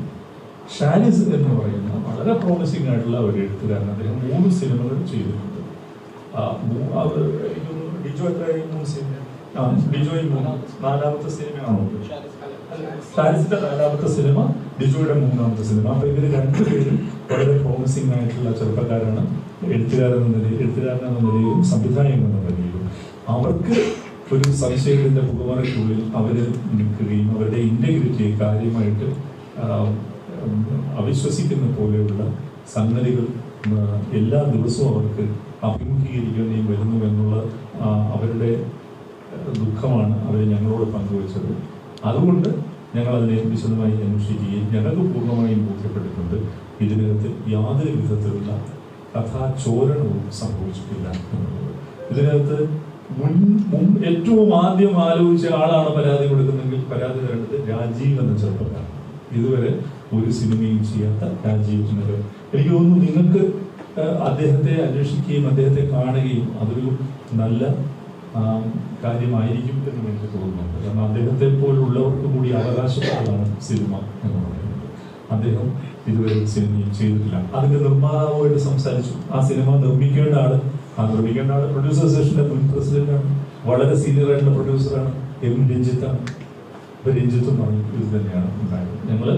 S3: ഷാരിസ് എന്ന് പറയുന്ന വളരെ പ്രോമിസിംഗ് ആയിട്ടുള്ള ഒരു എഴുത്തുകാരൻ. അദ്ദേഹം 3 സിനിമകൾ ചെയ്തിട്ടുണ്ട്. ഡിജോ എത്രയായി? 3 സിനിമ. ഡിജോയും 4ാമത്തെ സിനിമയാണോ? ഷാരിസിന്റെ 4ാമത്തെ സിനിമ, ഡിജോയുടെ 3ാമത്തെ സിനിമ. അപ്പൊ ഇവര് 2 പേരും വളരെ പ്രോമിസിംഗ് ആയിട്ടുള്ള ചെറുപ്പക്കാരാണ്. എഴുത്തുകാരെന്ന നിലയിലും സംവിധായകൻ എന്ന നിലയിലും അവർക്ക് ഒരു സംശയത്തിന്റെ പുകമറയ്ക്കുള്ളിൽ അവര് നിൽക്കുകയും അവരുടെ ഇന്റഗ്രിറ്റിയെ കാര്യമായിട്ട് അവിശ്വസിക്കുന്ന പോലെയുള്ള സംഗതികൾ എല്ലാ ദിവസവും അവർക്ക് അഭിമുഖീകരിക്കേണ്ടി വരുന്നു എന്നുള്ള അവരുടെ ദുഃഖമാണ് അവർ ഞങ്ങളോട് പങ്കുവച്ചത്. അതുകൊണ്ട് ഞങ്ങൾ അതിനെ വിശദമായി അന്വേഷിക്കുകയും ഞങ്ങൾക്ക് പൂർണ്ണമായും ബോധ്യപ്പെട്ടിട്ടുണ്ട് ഇതിനകത്ത് യാതൊരു വിധത്തിലുള്ള കഥാചോരണവും സംഭവിച്ചിട്ടില്ല എന്നുള്ളത്. ഇതിനകത്ത് ഏറ്റവും ആദ്യം ആലോചിച്ച ആളാണ് പരാതി കൊടുക്കുന്നെങ്കിൽ പരാതി തരേണ്ടത് രാജീവ് എന്ന ചെറുപ്പക്കാരൻ. ഇതുവരെ ഒരു സിനിമയും ചെയ്യാത്ത രാജീവ് എന്നത് എനിക്ക് തോന്നുന്നു നിങ്ങൾക്ക് അദ്ദേഹത്തെ അന്വേഷിക്കുകയും അദ്ദേഹത്തെ കാണുകയും അതൊരു നല്ല കാര്യമായിരിക്കും എന്ന് എനിക്ക് തോന്നുന്നുണ്ട്. കാരണം അദ്ദേഹത്തെ പോലുള്ളവർക്ക് കൂടി അവകാശപ്പെട്ടതാണ് സിനിമ എന്ന് പറയുന്നത്. അദ്ദേഹം ഇതുവരെ സിനിമയും ചെയ്തിട്ടില്ല. അതിന്റെ നിർമ്മാതാവുമായിട്ട് സംസാരിച്ചു. ആ സിനിമ നിർമ്മിക്കേണ്ട ആള് പ്രൊഡ്യൂസർ അസോസിയേഷന്റെ മുൻ പ്രസിഡന്റാണ്, വളരെ സീനിയർ ആയിട്ടുള്ള പ്രൊഡ്യൂസറാണ്, എം രഞ്ജിത്താണ്. ഇപ്പൊ രഞ്ജിത്തും പറഞ്ഞു ഇത് തന്നെയാണ് ഉണ്ടായത്. ഞങ്ങള്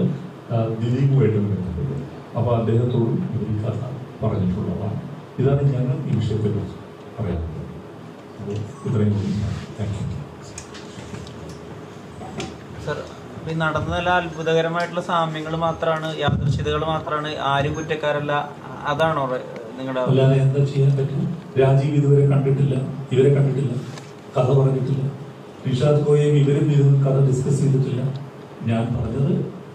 S3: ദിലീപുമായിട്ട് ബന്ധപ്പെട്ടു. അപ്പൊ അദ്ദേഹത്തോടും ഇവർ ഈ കഥ പറഞ്ഞിട്ടുള്ളതാണ്. ഇതാണ് ഞങ്ങൾ ഈ വിഷയത്തെ കുറിച്ച് പറയാനുള്ളത്. ഇത്രയും കൂടി. Thank you
S5: sir. ഈ നടന്നതല്ല അത്ഭുതകരമായിട്ടുള്ള സാമ്യങ്ങൾ മാത്രമാണ്, യാദൃശ്ചികതകൾ മാത്രമാണ്, ആരും കുറ്റക്കാരല്ല, അതാണോ നിങ്ങളുടെ?
S3: അല്ലാതെ എന്താ ചെയ്യാൻ പറ്റും? രാജീവ് ഇതുവരെ കണ്ടിട്ടില്ല, ഇവരെ കണ്ടിട്ടില്ല, കഥ പറഞ്ഞിട്ടില്ല. നിഷാദ് കോയയും ഇവരും ഇതൊന്നും കഥ ഡിസ്കസ് ചെയ്തിട്ടില്ല. ഞാൻ പറഞ്ഞത്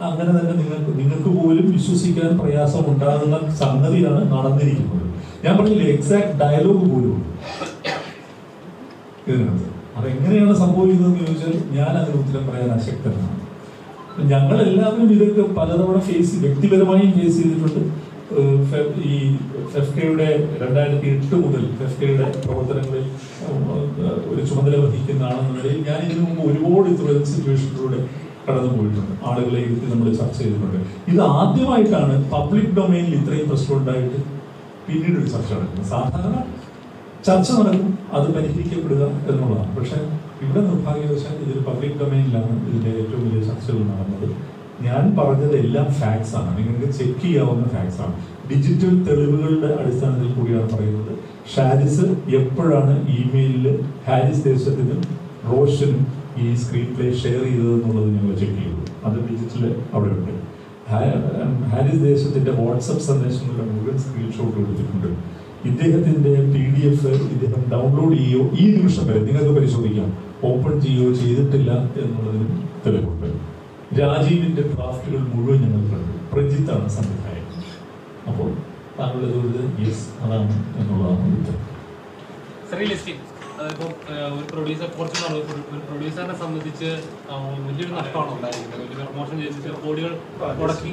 S3: അങ്ങനെ തന്നെ നിങ്ങൾക്ക് പോലും വിശ്വസിക്കാൻ പ്രയാസം ഉണ്ടാകുന്ന സംഗതിയാണ് നടന്നിരിക്കുന്നത്. ഞാൻ പറഞ്ഞില്ലേ, എക്സാക്ട് ഡയലോഗ് പോലും ഇതിനകത്ത്. അതെങ്ങനെയാണ് സംഭവിക്കുന്നതെന്ന് ചോദിച്ചാൽ ഞാൻ അതിന് ഉത്തരം പറയാൻ അശക്തനാണ്. ഞങ്ങളെല്ലാവരും ഇതൊക്കെ പലതവണ വ്യക്തിപരമായും ഫേസ് ചെയ്തിട്ടുണ്ട്. ഈ ഫെഫ്കയുടെ 2008 മുതൽ ഫെഫ്കയുടെ പ്രവർത്തനങ്ങളിൽ ഒരു ചുമതല വഹിക്കുന്ന ആളെന്ന നിലയിൽ ഞാൻ ഇതിനു മുമ്പ് ഒരുപാട് ഇത്തരം സിറ്റുവേഷനിലൂടെ കടന്നു പോയിട്ടുണ്ട്. ആളുകളെ ഇരുത്തി നമ്മൾ ചർച്ച ചെയ്തിട്ടുണ്ട്. ഇത് ആദ്യമായിട്ടാണ് പബ്ലിക് ഡൊമൈനിൽ ഇത്രയും പ്രശ്നം ഉണ്ടായിട്ട് പിന്നീട് ഒരു ചർച്ച നടക്കുന്നത്. സാധാരണ ചർച്ച നടക്കും, അത് പരിഹരിക്കപ്പെടുക എന്നുള്ളതാണ്. പക്ഷെ ഇവിടെ നിർഭാഗ്യവശാൽ ഇതൊരു പബ്ലിക് ഡൊമൈനിലാണ് ഇതിന്റെ ഏറ്റവും വലിയ ചർച്ചകൾ നടന്നത്. ഞാൻ പറഞ്ഞത് എല്ലാം ഫാക്ട്സ് ആണ്, നിങ്ങൾക്ക് ചെക്ക് ചെയ്യാവുന്ന ഫാക്ട്സ് ആണ്. ഡിജിറ്റൽ തെളിവുകളുടെ അടിസ്ഥാനത്തിൽ കൂടിയാണ് പറയുന്നത്. ഷാരിസ് എപ്പോഴാണ് ഇമെയിലിൽ ഹാരിസ് ദേശത്തിനും റോഷനും ഈ സ്ക്രീൻ പ്ലേ ഷെയർ ചെയ്തതെന്നുള്ളത് ഞങ്ങൾ ചെക്ക് ചെയ്തു. അത് ഡിജിറ്റൽ അവിടെ ഉണ്ട്. ഹാരിസ് ദേശത്തിന്റെ വാട്സപ്പ് സന്ദേശങ്ങളുടെ മുഴുവൻ സ്ക്രീൻഷോട്ട് എടുത്തിട്ടുണ്ട്. ഇദ്ദേഹത്തിന്റെ PDF ഇദ്ദേഹം ഡൗൺലോഡ് ചെയ്യുകയോ ഈ നിമിഷം വരെ നിങ്ങൾക്ക് പരിശോധിക്കാം ഓപ്പൺ ചെയ്യുകയോ ചെയ്തിട്ടില്ല എന്നുള്ളതിന് തെളിവുണ്ട്. രാജീവിന്റെ ഡ്രാഫ്റ്റുകൾ മുഴുവൻ ഞങ്ങൾ കണ്ടു. പ്രജിത്താണ് സംവിധായകൻ. അപ്പോൾ താങ്കളുടെ ചോദ്യം യെസ് അതാണ് എന്നുള്ളതാണ് ഉത്തരം.
S6: അതിപ്പം ഒരു പ്രൊഡ്യൂസർ കുറച്ച് ഒരു പ്രൊഡ്യൂസറിനെ സംബന്ധിച്ച് വലിയൊരു നഷ്ടമാണ് ഉണ്ടായിരിക്കുന്നത്. ഒരു പ്രമോഷൻ ചെയ്തിട്ട് കോടികൾ മുടക്കി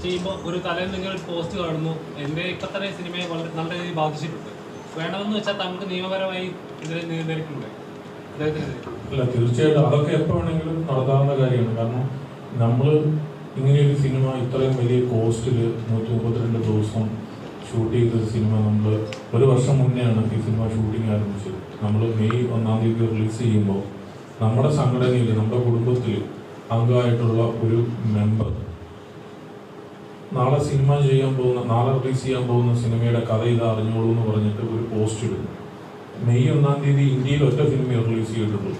S6: ചെയ്യുമ്പോൾ ഒരു തലേന്ന് നിങ്ങൾ പോസ്റ്റ് കാണുന്നു. എൻ്റെ ഇപ്പം തന്നെ സിനിമയെ നല്ല രീതിയിൽ ബാധിച്ചിട്ടുണ്ട്. വേണമെന്ന് വെച്ചാൽ നമുക്ക് നിയമപരമായി ഇതിനെ നിയന്ത്രിക്കുന്നുണ്ട് അദ്ദേഹത്തിന്.
S2: അല്ല, തീർച്ചയായിട്ടും അതൊക്കെ എപ്പോൾ വേണമെങ്കിലും നടത്താവുന്ന കാര്യമാണ്. കാരണം നമ്മൾ ഇങ്ങനെയൊരു സിനിമ ഇത്രയും വലിയ കോസ്റ്റിൽ 132 ദിവസം ഷൂട്ട് ചെയ്തൊരു സിനിമ നമ്മൾ 1 വർഷം മുന്നെയാണ് ഈ സിനിമ ഷൂട്ടിംഗ് ആരംഭിച്ചത്. നമ്മൾ മെയ് 1-ാം തീയതി റിലീസ് ചെയ്യുമ്പോൾ നമ്മുടെ സംഘടനയിൽ നമ്മുടെ കുടുംബത്തിൽ അംഗമായിട്ടുള്ള ഒരു മെമ്പർ നാളെ റിലീസ് ചെയ്യാൻ പോകുന്ന സിനിമയുടെ കഥ ഇത് അറിഞ്ഞോളൂ എന്ന് പറഞ്ഞിട്ട് ഒരു പോസ്റ്റ് ഇടുന്നു. മെയ് 1-ാം തീയതി ഇന്ത്യയിൽ ഒറ്റ സിനിമ റിലീസ് ചെയ്തിട്ടുള്ളൂ.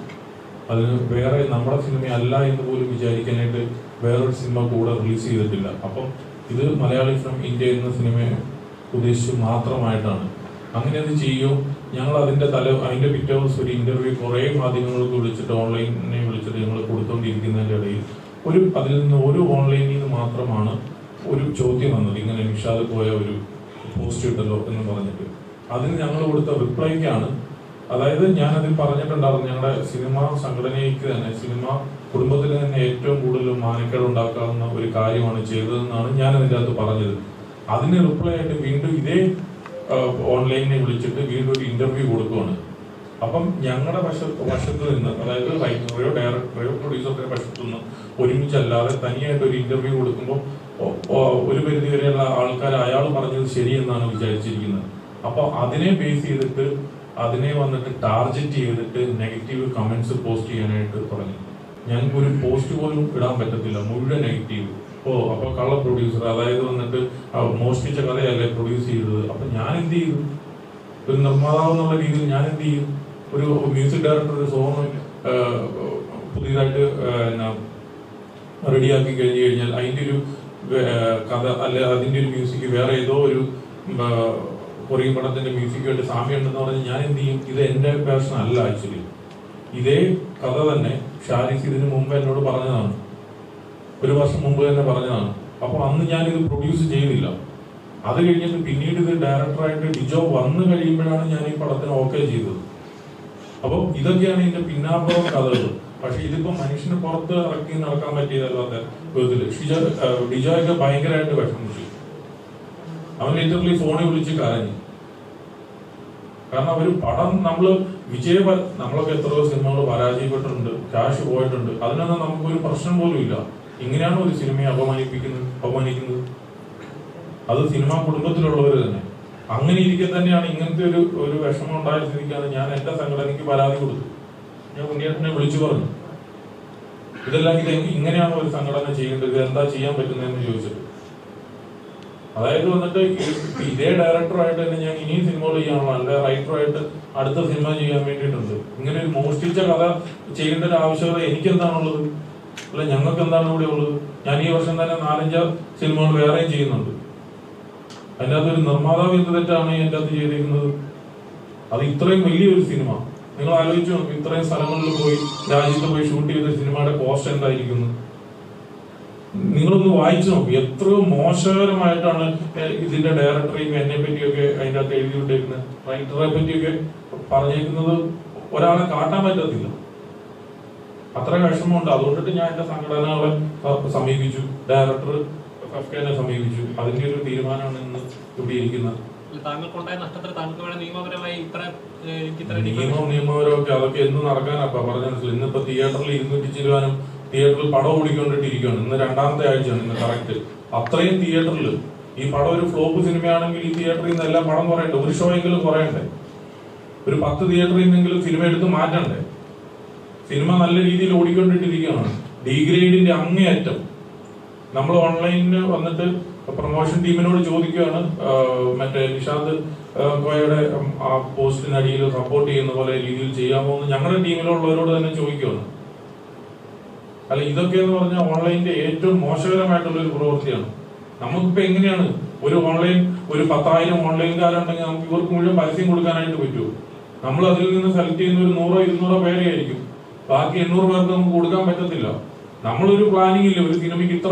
S2: അതിന് വേറെ നമ്മുടെ സിനിമ അല്ല എന്ന് പോലും വിചാരിക്കാനായിട്ട് വേറൊരു സിനിമ കൂടെ റിലീസ് ചെയ്തിട്ടില്ല. അപ്പം ഇത് മലയാളി ഫ്രം ഇന്ത്യ എന്ന സിനിമയെ ഉദ്ദേശിച്ച് മാത്രമായിട്ടാണ്. അങ്ങനെ അത് ചെയ്യുമോ? ഞങ്ങൾ അതിന്റെ പിറ്റേ ദിവസം ഒരു ഇന്റർവ്യൂ കുറേ മാധ്യമങ്ങൾക്ക് വിളിച്ചിട്ട് ഓൺലൈനെ വിളിച്ചിട്ട് ഞങ്ങൾ കൊടുത്തോണ്ടിരിക്കുന്നതിന്റെ ഇടയിൽ അതിൽ നിന്ന് ഒരു ഓൺലൈനിൽ നിന്ന് മാത്രമാണ് ഒരു ചോദ്യം വന്നത്. ഇങ്ങനെ നിഷാദ് പോയ ഒരു പോസ്റ്റ് ഇട്ടല്ലോ എന്ന് പറഞ്ഞിട്ട് അതിന് ഞങ്ങൾ കൊടുത്ത റിപ്ലൈക്കാണ്. അതായത് ഞാനതിൽ പറഞ്ഞിട്ടുണ്ടായിരുന്നു, ഞങ്ങളുടെ സിനിമ സംഘടനയ്ക്ക് തന്നെ സിനിമ കുടുംബത്തിന് തന്നെ ഏറ്റവും കൂടുതൽ മാനക്കേട് ഉണ്ടാക്കാവുന്ന ഒരു കാര്യമാണ് ചെയ്തതെന്നാണ് ഞാൻ അതിൻ്റെ അകത്ത് പറഞ്ഞത്. അതിന് റിപ്ലൈ ആയിട്ട് വീണ്ടും ഇതേ ഓൺലൈനിനെ വിളിച്ചിട്ട് വീണ്ടും ഒരു ഇന്റർവ്യൂ കൊടുക്കുകയാണ്. അപ്പം ഞങ്ങളുടെ വശത്ത് നിന്ന്, അതായത് റൈറ്ററെയോ ഡയറക്ടറെയോ പ്രൊഡ്യൂസറുടെ വശത്തു നിന്ന് ഒരുമിച്ചല്ലാതെ തനിയായിട്ട് ഒരു ഇന്റർവ്യൂ കൊടുക്കുമ്പോൾ ഒരു പരിധി വരെയുള്ള ആൾക്കാർ അയാൾ പറഞ്ഞത് ശരിയെന്നാണ് വിചാരിച്ചിരിക്കുന്നത്. അപ്പോൾ അതിനെ ബേസ് ചെയ്തിട്ട് അതിനെ വന്നിട്ട് ടാർഗറ്റ് ചെയ്തിട്ട് നെഗറ്റീവ് കമന്റ്സ് പോസ്റ്റ് ചെയ്യാനായിട്ട് തുടങ്ങി. ഞങ്ങൾക്ക് ഒരു പോസ്റ്റ് പോലും ഇടാൻ പറ്റത്തില്ല, മുഴുവൻ നെഗറ്റീവ്. അപ്പൊ കള്ള പ്രൊഡ്യൂസർ, അതായത് വന്നിട്ട് മോഷ്ടിച്ച കഥയല്ലേ പ്രൊഡ്യൂസ് ചെയ്തത്. അപ്പൊ ഞാൻ എന്ത് ചെയ്തു? ഒരു നിർമ്മാതാവ് എന്നുള്ള രീതിയിൽ ഞാൻ എന്ത് ചെയ്യും? ഒരു മ്യൂസിക് ഡയറക്ടർ ഒരു സോങ് പുതിയതായിട്ട് റെഡിയാക്കി കഴിഞ്ഞാൽ അതിന്റെ ഒരു കഥ അല്ലെ അതിന്റെ ഒരു മ്യൂസിക് വേറെ ഏതോ ഒരു കൊറിയൻ പടത്തിന്റെ മ്യൂസിക്കുമായിട്ട് സാമ്യം ഉണ്ടെന്ന് പറഞ്ഞാൽ ഞാൻ എന്ത് ചെയ്യും? ഇത് എന്റെ വേർഷൻ അല്ല. ആക്ച്വലി ഇതേ കഥ തന്നെ ഷാരിസ് ഇതിനു മുമ്പ് എന്നോട് പറഞ്ഞതാണ്, 1 വർഷം മുമ്പ് തന്നെ പറഞ്ഞതാണ്. അപ്പൊ അന്ന് ഞാനിത് പ്രൊഡ്യൂസ് ചെയ്തില്ല. അത് കഴിഞ്ഞിട്ട് പിന്നീട് ഇത് ഡയറക്ടറായിട്ട് ഡിജോ വന്നു കഴിയുമ്പോഴാണ് ഞാൻ ഈ പടത്തിന് ഓക്കെ ചെയ്തത്. അപ്പൊ ഇതൊക്കെയാണ് ഇതിന്റെ പിന്നാമ്പുറം കഥകൾ. പക്ഷെ ഇതിപ്പോ മനുഷ്യന് പുറത്ത് ഇറക്കി നടക്കാൻ പറ്റിയതല്ലാത്ത വിധത്തില് ഡിജോയൊക്കെ ഭയങ്കരമായിട്ട് വിഷമിച്ചു. അവൻ ലിറ്ററലി ഫോണിൽ വിളിച്ച് കരഞ്ഞു. കാരണം ഒരു പടം നമ്മളൊക്കെ എത്രയോ സിനിമകൾ പരാജയപ്പെട്ടിട്ടുണ്ട്, ക്യാഷ് പോയിട്ടുണ്ട്. അതിനൊന്നും നമുക്കൊരു പ്രശ്നം പോലും ഇല്ല. ഇങ്ങനെയാണ് ഒരു സിനിമയെ അപമാനിക്കുന്നത്. അത് സിനിമാ കുടുംബത്തിലുള്ളവർ തന്നെ. അങ്ങനെ ഇരിക്കെ തന്നെയാണ് ഇങ്ങനത്തെ ഒരു വിഷമം ഉണ്ടായ സ്ഥിതിക്കാണ് ഞാൻ എന്റെ സംഘടനയ്ക്ക് പരാതി കൊടുത്തു. ഞാൻ ഉണ്ണിയേട്ടനെ വിളിച്ചു പറഞ്ഞു, ഇതെല്ലാം ഇങ്ങനെയാണ് ഒരു സംഘടന ചെയ്യേണ്ടത്, ഇത് എന്താ ചെയ്യാൻ പറ്റുന്നതെന്ന് ചോദിച്ചിട്ട്. അതായത് വന്നിട്ട് ഇതേ ഡയറക്ടറായിട്ട് തന്നെ ഞാൻ ഇനിയും സിനിമകൾ ചെയ്യാനുള്ള അല്ലെ റൈറ്ററായിട്ട് അടുത്ത സിനിമ ചെയ്യാൻ വേണ്ടിയിട്ടുണ്ട്. ഇങ്ങനെ ഒരു മോഷ്ടിച്ച കഥ ചെയ്യേണ്ട ഒരു ആവശ്യകത എനിക്കെന്താണുള്ളത്? അല്ല ഞങ്ങൾക്ക് എന്താണ് ഇവിടെ ഉള്ളത്? ഞാൻ ഈ വർഷം തന്നെ 4-5 സിനിമകൾ വേറെയും ചെയ്യുന്നുണ്ട്. അതിൻ്റെ അകത്തൊരു നിർമ്മാതാവ് എന്ത് തെറ്റാണ് എൻ്റെ അകത്ത് ചെയ്തിരിക്കുന്നത്? അത് ഇത്രയും വലിയൊരു സിനിമ നിങ്ങൾ ആലോചിച്ചു നോക്കും, ഇത്രയും സ്ഥലങ്ങളിൽ പോയി രാജ്യത്ത് പോയി ഷൂട്ട് ചെയ്ത സിനിമയുടെ കോസ്റ്റ് എന്തായിരിക്കുന്നു. നിങ്ങളൊന്ന് വായിച്ചു നോക്കും, എത്രയോ മോശകരമായിട്ടാണ് ഇതിന്റെ ഡയറക്ടറെയും എന്നെ പറ്റിയൊക്കെ അതിൻ്റെ അകത്ത് എഴുതിവിട്ടേക്കുന്നത്. റൈറ്ററെ പറ്റിയൊക്കെ പറഞ്ഞേക്കുന്നത് ഒരാളെ കാട്ടാൻ പറ്റത്തില്ല. അത്ര വിഷമമുണ്ട്. അതുകൊണ്ടിട്ട് ഞാൻ എന്റെ സംഘടനകളെ സമീപിച്ചു, ഡയറക്ടർ ഫെഫ്കനെ സമീപിച്ചു. അതിന്റെ ഒരു തീരുമാനമാണ് ഇന്ന് ഇവിടെ ഇരിക്കുന്നത്. നിയമപരമൊക്കെ അതൊക്കെ എന്ന് നടക്കാനപ്പ പറഞ്ഞ മനസ്സിലായി. ഇന്നിപ്പോ തിയേറ്ററിൽ 200 രൂപനും തിയേറ്ററിൽ പടം ഓടിക്കൊണ്ടിട്ടിരിക്കുകയാണ്. ഇന്ന് 2ാമത്തെ ആഴ്ചയാണ്, ഇന്ന് കറക്റ്റ്. അത്രയും തിയേറ്ററിൽ ഈ പടം ഒരു ഫ്ലോപ്പ് സിനിമയാണെങ്കിൽ ഈ തിയേറ്ററിൽ നിന്ന് എല്ലാം പടം കുറയണ്ടേ, ഒരു ഷോ എങ്കിലും കുറയണ്ടേ, ഒരു 10 തിയേറ്ററിൽ നിന്നെങ്കിലും സിനിമ എടുത്ത് മാറ്റണ്ടേ. സിനിമ നല്ല രീതിയിൽ ഓടിക്കൊണ്ടിട്ടിരിക്കുകയാണ്. ഡീഗ്രേഡിന്റെ അങ്ങേയറ്റം. നമ്മൾ ഓൺലൈനിൽ വന്നിട്ട് പ്രൊമോഷൻ ടീമിനോട് ചോദിക്കുകയാണ്, മറ്റേ നിഷാന്ത് കോയയുടെ ആ പോസ്റ്റിനടിയിൽ സപ്പോർട്ട് ചെയ്യുന്ന പോലെ രീതിയിൽ ചെയ്യാമോ എന്ന് ഞങ്ങളുടെ ടീമിലുള്ളവരോട് തന്നെ ചോദിക്കുകയാണ്. അല്ല, ഇതൊക്കെ എന്ന് പറഞ്ഞാൽ ഓൺലൈനിന്റെ ഏറ്റവും മോശകരമായിട്ടുള്ള ഒരു പ്രവൃത്തിയാണ്. നമുക്കിപ്പോ എങ്ങനെയാണ് ഒരു 10,000 ഓൺലൈൻകാരുണ്ടെങ്കിൽ നമുക്ക് ഇവർക്ക് മുഴുവൻ പരസ്യം കൊടുക്കാനായിട്ട് പറ്റുമോ? നമ്മൾ അതിൽ നിന്ന് സെലക്ട് ചെയ്യുന്ന ഒരു 100-200 പേരെ ആയിരിക്കും. ബാക്കി 800 പേർക്ക് നമുക്ക് കൊടുക്കാൻ പറ്റത്തില്ല. നമ്മളൊരു പ്ലാനിങ് ഇല്ല, ഒരു സിനിമയ്ക്ക് ഇത്ര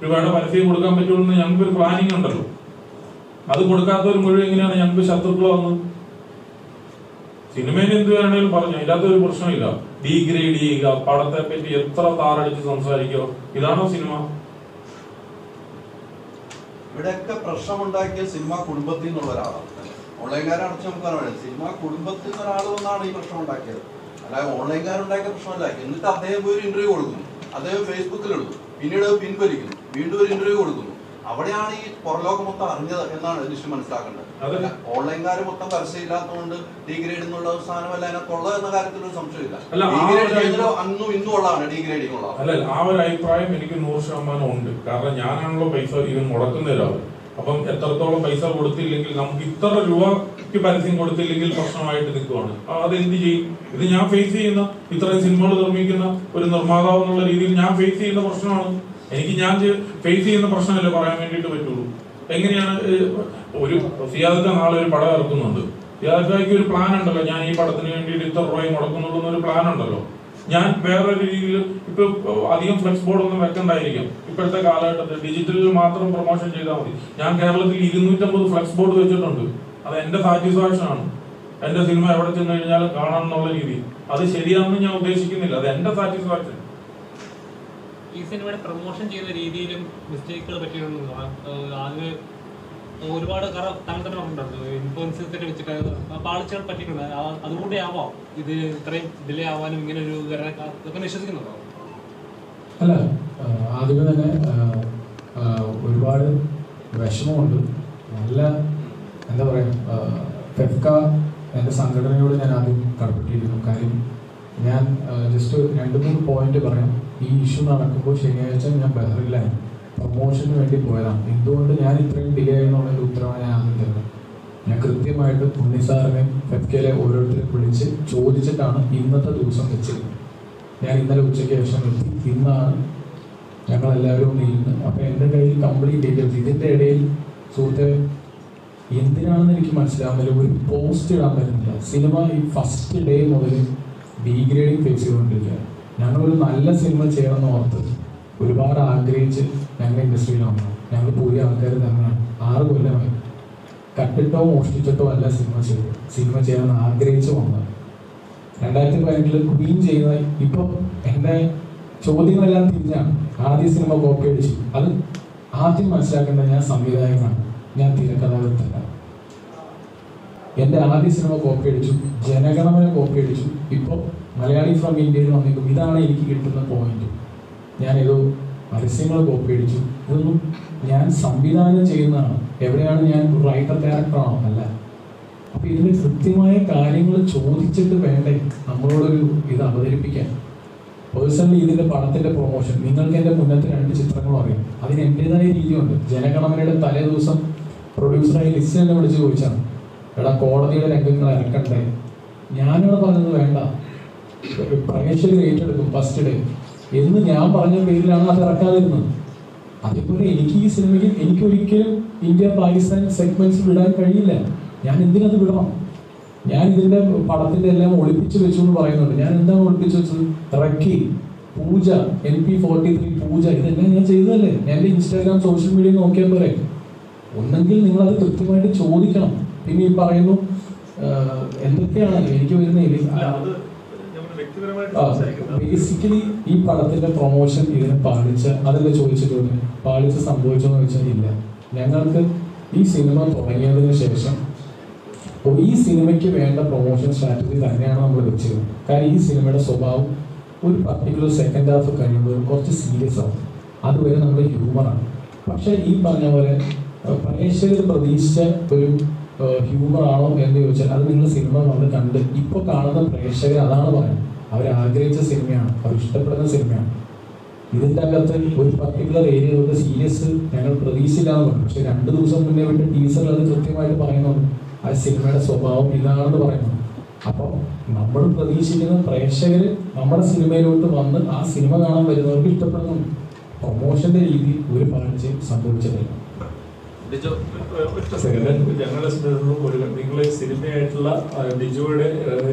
S2: രൂപയുടെ പരസ്യം കൊടുക്കാൻ പറ്റുമെന്ന് ഞങ്ങൾക്കൊരു പ്ലാനിങ് ഉണ്ടല്ലോ. അത് കൊടുക്കാത്തവർ മുഴുവൻ എങ്ങനെയാണ് ഞങ്ങൾക്ക് ശത്രുക്കളാവുന്നത്? സിനിമയിൽ എന്ത് വേണമെങ്കിലും പറഞ്ഞു, അതിനകത്തൊരു പ്രശ്നമില്ല. ഡീഗ്രേഡ് ചെയ്യുക, പടത്തെ പറ്റി എത്ര താറടിച്ച് സംസാരിക്കുക, ഇതാണോ സിനിമ?
S7: ഇവിടെയൊക്കെ പ്രശ്നമുണ്ടാക്കിയ സിനിമ കുടുംബത്തിൽ നിന്നുള്ള ഒരാളാണ്. ഓൺലൈൻകാരടച്ച് നമുക്ക് പറയാം, സിനിമ കുടുംബത്തിൽ നിന്ന് ഒരാൾ വന്നാണ് ഈ പ്രശ്നം ഉണ്ടാക്കിയത്. അല്ലാതെ ഓൺലൈൻകാരുണ്ടാക്കിയ പ്രശ്നമല്ല. എന്നിട്ട് അദ്ദേഹം ഒരു ഇന്റർവ്യൂ കൊടുക്കുന്നു, അദ്ദേഹം ഫേസ്ബുക്കിൽ എടുക്കും, പിന്നീട് പിൻവലിക്കുന്നു, വീണ്ടും ഒരു ഇന്റർവ്യൂ കൊടുക്കുന്നു. അവിടെയാണ് ഈ പുറലോകം മൊത്തം അറിഞ്ഞത് എന്നാണ് നിശ്ചയം മനസ്സിലാക്കേണ്ടത്. ഓൺലൈൻകാർ മൊത്തം പരസ്യമില്ലാത്തതുകൊണ്ട് ഡീഗ്രേഡ് എന്നുള്ള സാധനമല്ല അതിനകത്തുള്ളത് എന്ന കാര്യത്തിൽ ഒരു സംശയമില്ല. അന്നും ഇന്നും ഉള്ളതാണ് ഡീഗ്രേഡിംഗ് ഉള്ളത്.
S2: അല്ല, ആ ഒരു അഭിപ്രായം എനിക്ക് 100% ഉണ്ട്. കാരണം ഞാനാണല്ലോ പൈസ ഇവൻ മുടക്കുന്ന ഒരാൾ. അപ്പം എത്രത്തോളം പൈസ കൊടുത്തില്ലെങ്കിൽ, നമുക്ക് ഇത്ര രൂപയ്ക്ക് പരസ്യം കൊടുത്തില്ലെങ്കിൽ പ്രശ്നമായിട്ട് നിൽക്കുവാണ്. അതെന്ത് ചെയ്യും? ഇത് ഞാൻ ഫേസ് ചെയ്യുന്ന, ഇത്രയും സിനിമകൾ നിർമ്മിക്കുന്ന ഒരു നിർമ്മാതാവ് എന്നുള്ള രീതിയിൽ ഞാൻ ഫേസ് ചെയ്യുന്ന പ്രശ്നമാണ്. എനിക്ക് ഞാൻ ഫേസ് ചെയ്യുന്ന പ്രശ്നമല്ലേ പറയാൻ വേണ്ടിയിട്ട് പറ്റുള്ളൂ. എങ്ങനെയാണ് ഒരു സിയാദക്ക നാളെ ഒരു പടം ഇറക്കുന്നുണ്ട്, സിയാദക്കായ്ക്ക് ഒരു പ്ലാൻ ഉണ്ടല്ലോ, ഞാൻ ഈ പടത്തിന് വേണ്ടിയിട്ട് ഇത്ര രൂപ മുടക്കുന്നുള്ളൂ എന്നൊരു പ്ലാൻ ഉണ്ടല്ലോ. ഞാൻ വേറൊരു രീതിയിൽ ഇപ്പൊ അധികം ഫ്ലെക്സ് ബോർഡ് ഒന്നും വെക്കണ്ടായിരിക്കും. ഇപ്പോഴത്തെ കാലഘട്ടത്തിൽ ഡിജിറ്റലിൽ മാത്രം പ്രൊമോഷൻ ചെയ്താൽ മതി. ഞാൻ കേരളത്തിൽ 250 ഫ്ലെക്സ് ബോർഡ് വെച്ചിട്ടുണ്ട്. അത് എന്റെ സാറ്റിസ്ഫാക്ഷൻ ആണ്. എന്റെ സിനിമ എവിടെ ചെന്ന് കഴിഞ്ഞാലും കാണാം എന്നുള്ള രീതി. അത് ശരിയാണെന്ന് ഞാൻ ഉദ്ദേശിക്കുന്നില്ല, അത് എന്റെ സാറ്റിസ്ഫാക്ഷൻ.
S6: ഈ സിനിമയുടെ പ്രൊമോഷൻ ചെയ്ത രീതിയിലും മിസ്റ്റേക്കുകൾ പറ്റിയിട്ടുണ്ടോ? ആദ്യം ഒരുപാട് താങ്കൾ തന്നെ പറഞ്ഞിട്ടുണ്ട്, ഇൻഫ്ലുവൻസേഴ്സിനെ വെച്ചിട്ട് പാളിച്ചകൾ പറ്റിയിട്ടുണ്ട്. അതുകൂടെ ആവാം ഇത് ഇത്രയും ഡിലേ ആവാനും ഇങ്ങനെ ഒരു ഇതൊക്കെ വിശ്വസിക്കുന്നുണ്ടോ?
S1: അല്ല, ആദ്യമേ തന്നെ ഒരുപാട് വിഷമമുണ്ട്. നല്ല എന്താ പറയുക, ഫെഫ്ക എൻ്റെ സംഘടനയോട് ഞാൻ ആദ്യം കടപ്പെട്ടിരിക്കുന്നു. കാര്യം ഞാൻ ജസ്റ്റ് 2-3 പോയിന്റ് പറയാം. ഈ ഇഷ്യൂ നടക്കുമ്പോൾ ശനിയാഴ്ച ഞാൻ ബഹറിലായിരുന്നു, പ്രൊമോഷന് വേണ്ടി പോയതാണ്. എന്തുകൊണ്ട് ഞാൻ ഇത്രയും ഡിലേ ആയെന്നുള്ളൊരു ഉത്തരവാണ് ഞാൻ ആദ്യം തരുന്നത്. ഞാൻ കൃത്യമായിട്ട് ഉണ്ണിസാറിനെയും ഫെഫ്കയിലെ ഓരോരുത്തരെ വിളിച്ച് ചോദിച്ചിട്ടാണ് ഇന്നത്തെ ദിവസം വെച്ചത്. ഞാൻ ഇന്നലെ ഉച്ചയ്ക്ക് ശേഷം എത്തി, ഇന്നാണ് ഞങ്ങളെല്ലാവരും നീങ്ങുന്നത്. അപ്പോൾ എൻ്റെ കയ്യിൽ കംപ്ലീറ്റ് ഡീറ്റെയിൽസ്. ഇതിൻ്റെ ഇടയിൽ സുഹൃത്തെ എന്തിനാണെന്ന് എനിക്ക് മനസ്സിലാവുന്നില്ല, ഒരു പോസ്റ്റ് ഇടാൻ പറ്റുന്നില്ല. സിനിമ ഈ ഫസ്റ്റ് ഡേ മുതൽ ഡീഗ്രേഡിങ് ഫേസ് ചെയ്തുകൊണ്ടിരിക്കുകയാണ്. ഞങ്ങളൊരു നല്ല സിനിമ ചെയ്യണമെന്ന് ഓർത്ത് ഒരുപാട് ആഗ്രഹിച്ച് ഞങ്ങളുടെ ഇൻഡസ്ട്രിയിൽ വന്നു. ഞങ്ങൾ പുതിയ ആൾക്കാർ തന്നെയാണ്. 6 കൊല്ലമായി കട്ടിട്ടോ മോഷ്ടിച്ചിട്ടോ അല്ല സിനിമ ചെയ്യാൻ ആഗ്രഹിച്ച് വന്നത്. 2018 ക്വീൻ ചെയ്യുന്ന ഇപ്പോൾ എൻ്റെ ചോദ്യങ്ങളെല്ലാം തിരിഞ്ഞാണ്. ആദ്യ സിനിമ കോപ്പി അടിച്ചു. അത് ആദ്യം മനസ്സിലാക്കേണ്ടത് ഞാൻ സംവിധായകനാണ്, ഞാൻ തിരക്കഥാകൃത്തല്ല. എൻ്റെ ആദ്യ സിനിമ കോപ്പി അടിച്ചു, ജനഗണമന കോപ്പി അടിച്ചു. ഇപ്പോൾ മലയാളി ഫ്രം ഇന്ത്യയിൽ വന്നിരിക്കും. ഇതാണ് എനിക്ക് കിട്ടുന്ന പോയിന്റ്. ഞാനേതോ പരസ്യങ്ങൾ കോപ്പി അടിച്ചു. ഇതൊന്നും ഞാൻ സംവിധാനം ചെയ്യുന്നതാണ്. എവിടെയാണ് ഞാൻ റൈറ്റർ ഡയറക്ടറാണോ? അല്ല. അപ്പം ഇതിന് കൃത്യമായ കാര്യങ്ങൾ ചോദിച്ചിട്ട് വേണ്ടേ നമ്മളോടൊരു ഇത് അവതരിപ്പിക്കാൻ. പേഴ്സണലി ഇതിൻ്റെ പടത്തിൻ്റെ പ്രൊമോഷൻ നിങ്ങൾക്ക് എൻ്റെ മുന്നത്തെ 2 ചിത്രങ്ങളും അറിയാം. അതിന് എൻ്റെതായ രീതിയുണ്ട്. ജനഗണമനയുടെ തലേ ദിവസം പ്രൊഡ്യൂസറായി ലിസ്റ്റ് തന്നെ വിളിച്ച് ചോദിച്ചാണ്, എടാ കോടതിയുടെ രംഗങ്ങൾ ഇറക്കണ്ടേ? ഞാനിവിടെ പറഞ്ഞത് വേണ്ട, പ്രേക്ഷകർ ഏറ്റെടുക്കും ഫസ്റ്റ് ഡേ എന്ന് ഞാൻ പറഞ്ഞ പേരിലാണ് അത് ഇറക്കാതിരുന്നത്. അതേപോലെ എനിക്ക് ഈ സിനിമയ്ക്ക് എനിക്ക് ഒരിക്കലും ഇന്ത്യ പാകിസ്ഥാൻ സെഗ്മെന്റ്സ് വിടാൻ കഴിയില്ല. ഞാൻ എന്തിനത് വിടണം? ഞാൻ ഇതിന്റെ പടത്തിന്റെ എല്ലാം ഒളിപ്പിച്ച് വെച്ചു എന്ന് പറയുന്നുണ്ട്. ഞാൻ എന്താണ് ഒളിപ്പിച്ച് വെച്ചത്? റക്കി, പൂജ, MP43 പൂജ, ഇതെല്ലാം ഞാൻ ചെയ്തതല്ലേ. എന്റെ ഇൻസ്റ്റാഗ്രാം സോഷ്യൽ മീഡിയ നോക്കിയാൽ പോരെ. ഒന്നെങ്കിൽ നിങ്ങൾ അത് കൃത്യമായിട്ട് ചോദിക്കണം. പിന്നെ ഈ പറയുന്നു എന്തൊക്കെയാണ് എനിക്ക് ബേസിക്കലി ഈ പടത്തിന്റെ പ്രൊമോഷൻ ഇതിനെ പാലിച്ച, അതല്ലേ ചോദിച്ചിട്ടുണ്ട്, പാലിച്ച് സംഭവിച്ചോന്ന് ചോദിച്ചാൽ ഇല്ല. ഞങ്ങൾക്ക് ഈ സിനിമ തുടങ്ങിയതിന് ശേഷം ഈ സിനിമയ്ക്ക് വേണ്ട പ്രൊമോഷൻ സ്ട്രാറ്റജി തന്നെയാണ് നമ്മൾ വെച്ചിരുന്നത്. കാരണം ഈ സിനിമയുടെ സ്വഭാവം ഒരു പർട്ടിക്കുലർ സെക്കൻഡ് ഹാഫ് കഴിയുമ്പോൾ കുറച്ച് സീരിയസ് ആവും. അതുവരെ നമ്മൾ ഹ്യൂമറാണ്. പക്ഷെ ഈ പറഞ്ഞ പോലെ പ്രേക്ഷകർ പ്രതീക്ഷിച്ച ഒരു ഹ്യൂമറാണോ എന്ന് ചോദിച്ചാൽ അത് നിങ്ങൾ സിനിമ നമ്മൾ കണ്ട് ഇപ്പോൾ കാണുന്ന പ്രേക്ഷകർ അതാണ് പറയുന്നത്. അവർ ആഗ്രഹിച്ച സിനിമയാണ്, അവർ ഇഷ്ടപ്പെടുന്ന സിനിമയാണ്. ഇതിൻ്റെ അകത്ത് ഒരു പർട്ടിക്കുലർ ഏരിയ തൊട്ട് സീരിയസ് ഞങ്ങൾ പ്രതീക്ഷിച്ചില്ലാന്ന് പറഞ്ഞു. പക്ഷെ 2 ദിവസം മുന്നേ വിട്ട് ടീച്ചർ അത് കൃത്യമായിട്ട് പറയുന്നുണ്ട്. ആ സിനിമയുടെ സ്വഭാവം ഇതാണെന്ന് പറയുന്നു. അപ്പോൾ നമ്മൾ പ്രതീക്ഷിക്കുന്ന പ്രേക്ഷകർ നമ്മുടെ സിനിമയിലോട്ട് വന്ന് ആ സിനിമ കാണാൻ വരുന്നവർക്ക് ഇഷ്ടപ്പെടുന്നുണ്ട്. പ്രൊമോഷന്റെ രീതി ഒരു പാഴ്ചയും സംഭവിച്ചിട്ടില്ല.
S3: ഞങ്ങളെ നിങ്ങളെ സിനിമയായിട്ടുള്ള ഡിജോയുടെ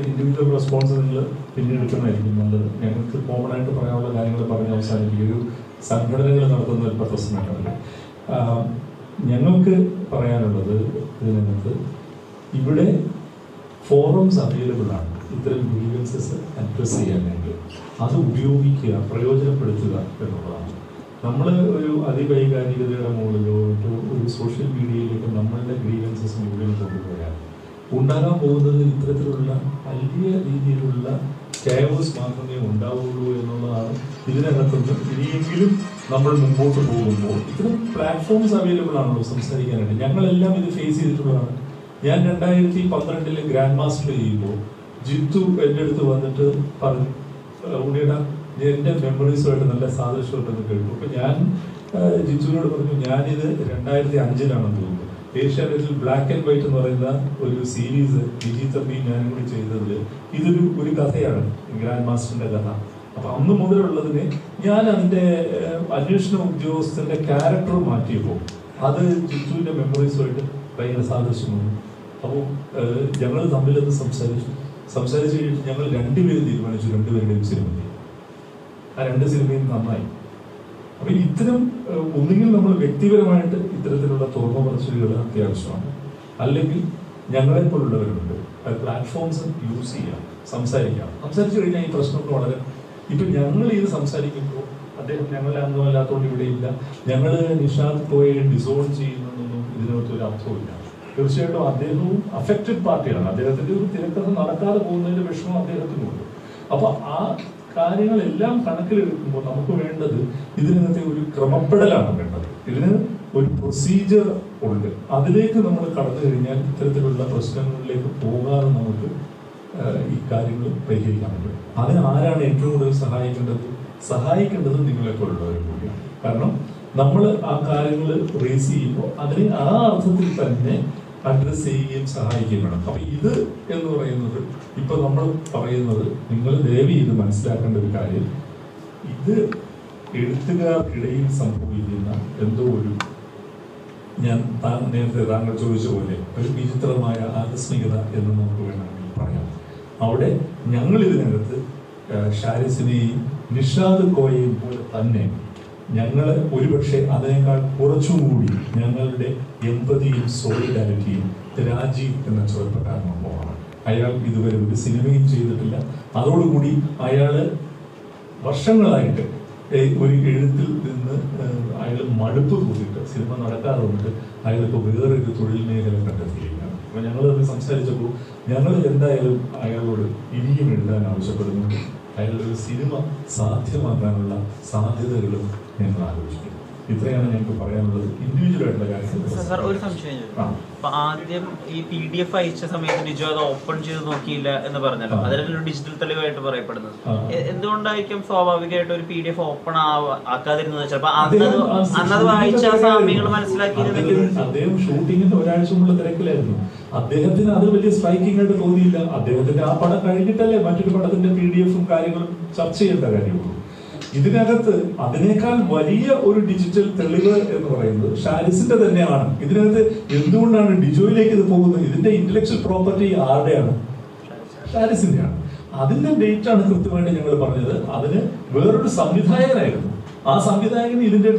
S3: ഇൻഡിവിജ്വൽ റെസ്പോൺസ് നിങ്ങൾ പിന്നീട് എടുക്കുന്നതായിരിക്കും നല്ലത്. ഞങ്ങൾക്ക് കോമൺ ആയിട്ട് പറയാനുള്ള കാര്യങ്ങൾ പറഞ്ഞ് അവസാനിപ്പിക്കും. ഒരു സംഘടനകൾ നടത്തുന്ന ഒരു പ്രശ്നമായിട്ടുണ്ട്. ഞങ്ങൾക്ക് പറയാനുള്ളത് ഇതിനകത്ത് ഇവിടെ ഫോറംസ് അവൈലബിൾ ആണ് ഇത്തരം ഗ്രീവൻസസ് അഡ്രസ് ചെയ്യാൻ വേണ്ടി. അത് ഉപയോഗിക്കുക, പ്രയോജനപ്പെടുത്തുക എന്നുള്ളതാണ്. നമ്മൾ ഒരു അതിവൈകാരികതയുടെ മുകളിലോ ഒരു സോഷ്യൽ മീഡിയയിലേക്ക് നമ്മളുടെ ഗ്രീവൻസസ് മുഴുവൻ കൊണ്ടുപോയാൽ ഉണ്ടാകാൻ പോകുന്നത് ഇത്തരത്തിലുള്ള വലിയ രീതിയിലുള്ള കെയോസ് മാത്രമേ ഉണ്ടാവുള്ളൂ എന്നുള്ളതാണ് ഇതിനകത്തുനിന്ന്. ഇനിയെങ്കിലും നമ്മൾ മുമ്പോട്ട് പോകുമ്പോൾ ഇത്തരം പ്ലാറ്റ്ഫോംസ് അവൈലബിൾ ആണല്ലോ സംസാരിക്കാനായിട്ട്. ഞങ്ങളെല്ലാം ഇത് ഫേസ് ചെയ്തിട്ടുള്ളതാണ്. ഞാൻ 2012 ഗ്രാൻഡ് മാസ്റ്റർ ചെയ്യുമ്പോൾ ജിത്തു എൻ്റെ അടുത്ത് വന്നിട്ട് പറഞ്ഞു, ഉണ്ണിയുടെ എൻ്റെ മെമ്മറീസുമായിട്ട് നല്ല സാദൃശ്യമുണ്ടെന്ന് കേട്ടു. അപ്പം ഞാൻ ജിത്തുവിനോട് പറഞ്ഞു, ഞാനിത് 2005 തോന്നുന്നു ഏഷ്യാനെറ്റിൽ ബ്ലാക്ക് ആൻഡ് വൈറ്റ് എന്ന് പറയുന്ന ഒരു സീരീസ് വിജി തമ്പിയും ഞാനും കൂടി ചെയ്തതിൽ ഒരു കഥയാണ് ഗ്രാൻഡ് മാസ്റ്ററിന്റെ കഥ. അപ്പൊ അന്ന് മുതലുള്ളതിനെ ഞാൻ അതിന്റെ അന്വേഷണ ഉദ്യോഗസ്ഥന്റെ ക്യാരക്ടർ മാറ്റിയപ്പോൾ അത് ജിത്തുവിന്റെ മെമ്മറീസുമായിട്ട് ഭയങ്കര സാദൃശ്യമാണ്. അപ്പോൾ ഞങ്ങൾ തമ്മിലത് സംസാരിച്ച് കഴിഞ്ഞിട്ട് ഞങ്ങൾ 2 പേര് തീരുമാനിച്ചു 2 പേരുടെയും സിനിമ ചെയ്യും. ആ 2 സിനിമയും നന്നായി. അപ്പൊ ഇത്തരം ഒന്നുകിൽ നമ്മൾ വ്യക്തിപരമായിട്ട് ഇത്തരത്തിലുള്ള തുറന്ന പറച്ചിലുകൾ അത്യാവശ്യമാണ്, അല്ലെങ്കിൽ ഞങ്ങളെ പോലുള്ളവരുണ്ട് പ്ലാറ്റ്ഫോംസ് യൂസ് ചെയ്യാം, സംസാരിച്ചു കഴിഞ്ഞാൽ ഈ പ്രശ്നമൊക്കെ വളരെ. ഇപ്പൊ ഞങ്ങൾ ഇത് സംസാരിക്കുമ്പോൾ അദ്ദേഹം ഞങ്ങളെ അംഗമല്ലാത്തതുകൊണ്ട് ഇവിടെ ഇല്ല, ഞങ്ങൾ നിഷാദ് കോയെ ഡിസോൺ ചെയ്യുന്നതൊന്നും ഇതിനകത്തൊരു അർത്ഥമില്ല. തീർച്ചയായിട്ടും അദ്ദേഹവും അഫക്റ്റഡ് പാർട്ടിയാണ്. അദ്ദേഹത്തിന്റെ ഒരു തിരക്കഥ നടക്കാതെ പോകുന്നതിന്റെ വിഷമം അദ്ദേഹത്തിനുണ്ട്. അപ്പൊ ആ കാര്യങ്ങളെല്ലാം കണക്കിലെടുക്കുമ്പോൾ നമുക്ക് വേണ്ടത് ഇതിനകത്തെ ഒരു ക്രമപ്പെടലാണ് വേണ്ടത്. ഇതിന് ഒരു പ്രൊസീജിയർ ഉണ്ട്. അതിലേക്ക് നമ്മൾ കടന്നു കഴിഞ്ഞാൽ ഇത്തരത്തിലുള്ള പ്രശ്നങ്ങളിലേക്ക് പോകാതെ നമുക്ക് ഈ കാര്യങ്ങൾ പരിഹരിക്കാൻ പറ്റും. അതിന് ആരാണ് ഏറ്റവും കൂടുതൽ സഹായിക്കേണ്ടത് നിങ്ങളെ പോലുള്ളവർ കൂടിയാണ്. കാരണം നമ്മൾ ആ കാര്യങ്ങൾ റേസ് ചെയ്യുമ്പോൾ അതിനെ ആ അർത്ഥത്തിൽ തന്നെ അഡ്രസ് ചെയ്യുകയും സഹായിക്കുകയും വേണം. അപ്പൊ ഇത് എന്ന് പറയുന്നത് ഇപ്പൊ നമ്മൾ പറയുന്നത് നിങ്ങൾ ദയവ് ചെയ്ത് മനസ്സിലാക്കേണ്ട ഒരു കാര്യം, ഇത് എഴുത്തുകാർക്കിടയിൽ സംഭവിക്കുന്ന എന്തോ ഒരു, ഞാൻ നേരത്തെ താങ്കൾ ചോദിച്ച പോലെ ഒരു വിചിത്രമായ ആകസ്മികത എന്ന് നമുക്ക് വേണമെങ്കിൽ പറയാം. അവിടെ ഞങ്ങൾ ഇതിനകത്ത് ഷാരിസിനെയും നിഷാദ് കോയെയും പോലെ തന്നെ ഞങ്ങൾ ഒരുപക്ഷെ അതിനേക്കാൾ കുറച്ചുകൂടി ഞങ്ങളുടെ എമ്പതിയും സോളിഡാരിറ്റിയും രാജീവ് എന്ന ചെറുപ്പക്കാരനൊപ്പമാണ്. അയാൾ ഇതുവരെ ഒരു സിനിമയും ചെയ്തിട്ടില്ല. അതോടുകൂടി അയാൾ വർഷങ്ങളായിട്ട് ഒരു എഴുത്തിൽ നിന്ന് അയാൾ മടുപ്പ് കൂടിയിട്ട് സിനിമ നടക്കാതെ വന്നിട്ട് അയാളിപ്പോൾ വേറൊരു തൊഴിൽ മേഖല കണ്ടെത്തിയിരിക്കുകയാണ്. അപ്പോൾ ഞങ്ങളത് സംസാരിച്ചപ്പോൾ ഞങ്ങൾ എന്തായാലും അയാളോട് ഇനിയും എഴുതാൻ ആവശ്യപ്പെടുന്നുണ്ട്. അയാളുടെ ഒരു സിനിമ സാധ്യമാക്കാനുള്ള സാധ്യതകളും ഞങ്ങൾ ആലോചിക്കുന്നു. ഇത്രയാണ് ഞങ്ങൾക്ക് പറയാനുള്ളത് ഇൻഡിവിജ്വൽ ആയിട്ടുള്ള കാര്യങ്ങൾ.
S5: ഒരു സംശയം, ആദ്യം ഈ PDF അയച്ച സമയത്ത് ഡിജോ അത് ഓപ്പൺ ചെയ്ത് നോക്കിയില്ല എന്ന് പറഞ്ഞല്ലോ, അതിലൊരു ഡിജിറ്റൽ തെളിവായിട്ട് പറയപ്പെടുന്നത്. എന്തുകൊണ്ടായിരിക്കും സ്വാഭാവികമായിട്ട് ഒരു PDF ഓപ്പൺ ആക്കാതിരുന്നത്? ചിലപ്പോ അന്നത് വായിച്ച സാമ്യങ്ങൾ മനസ്സിലാക്കിയിരുന്നെങ്കിൽ.
S3: അദ്ദേഹം ഷൂട്ടിങ്ങിന്റെ ഒരാഴ്ച മുമ്പ് തിരക്കിലായിരുന്നു. അദ്ദേഹത്തിന് അത് വലിയ സ്ട്രൈക്കിംഗ് ആയിട്ട് തോന്നിയില്ല. അദ്ദേഹത്തിന്റെ ആ പടം കഴിഞ്ഞിട്ടല്ലേ മറ്റൊരു പടത്തിന്റെ PDF കാര്യങ്ങളും ചർച്ച ചെയ്യേണ്ട കാര്യമുള്ളൂ. ഇതിനകത്ത് അതിനേക്കാൾ വലിയ ഒരു ഡിജിറ്റൽ തെളിവ് എന്ന് പറയുന്നത് ഷാരിസിന്റെ തന്നെയാണ്. ഇതിനകത്ത് എന്തുകൊണ്ടാണ് ഡിജോയിലേക്ക് ഇത് പോകുന്നത്? ഇതിന്റെ ഇന്റലക്ച്വൽ പ്രോപ്പർട്ടി ആരുടെയാണ്? ഷാരിസിന്റെയാണ്. അതിന്റെ ഡേറ്റ് ആണ് കൃത്യമായിട്ട് ഞങ്ങൾ പറഞ്ഞത്. അതിന് വേറൊരു സംവിധായകനായിരുന്നു. ആ സംവിധായകന് ഇതിന്റെ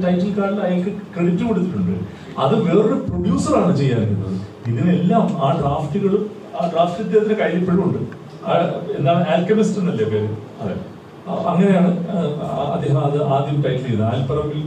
S3: ടൈറ്റിൽ കാർഡിൽ അയാൾക്ക് ക്രെഡിറ്റ് കൊടുത്തിട്ടുണ്ട്. അത് വേറൊരു പ്രൊഡ്യൂസറാണ് ചെയ്യാനിരുന്നത്. ഇതിനെല്ലാം ആ ഡ്രാഫ്റ്റുകളും ആ ഡ്രാഫ്റ്റ് ഇദ്ദേഹത്തിന്റെ കയ്യിൽ ഇപ്പോഴും ഉണ്ട്. എന്താണ്, ആൽക്കമിസ്റ്റ് എന്നല്ലേ പേര്? അതെ, അങ്ങനെയാണ് അദ്ദേഹം അത് ആദ്യം ടൈറ്റിൽ ചെയ്തത്. ആൽപ്പറമ്പിൽ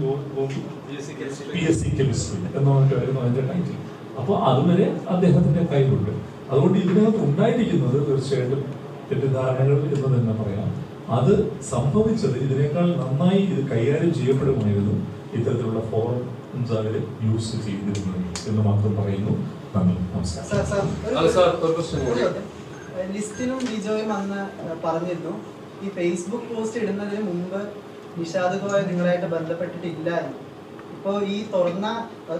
S3: PSc കെമിസ്ട്രി എന്ന് പറഞ്ഞിട്ടായിരുന്നു അതിന്റെ ടൈറ്റിൽ. അപ്പോൾ അതുവരെ അദ്ദേഹത്തിന്റെ കയ്യിലുണ്ട്. അതുകൊണ്ട് ഇതിനകത്ത് ഉണ്ടായിരിക്കുന്നത് തീർച്ചയായിട്ടും തെറ്റിദ്ധാരണകൾ എന്ന് തന്നെ പറയാം. അത് സംഭവിച്ചത് ഇതിനേക്കാൾ നന്നായി ഇത് കൈകാര്യം ചെയ്യപ്പെടുമായിരുന്നു ഇത്തരത്തിലുള്ള ഫോറംസ് അവർ യൂസ് ചെയ്തിരുന്നത് എന്ന് മാത്രം പറയുന്നു. നന്ദി, നമസ്കാരം.
S8: ലിസ്റ്റിനും ഡിജോയും അന്ന് പറഞ്ഞിരുന്നു ഈ ഫേസ്ബുക്ക് പോസ്റ്റ് ഇടുന്നതിന് മുമ്പ് നിഷാദ് കോയ നിങ്ങളായിട്ട് ബന്ധപ്പെട്ടിട്ടില്ല എന്ന്. ഇപ്പോൾ ഈ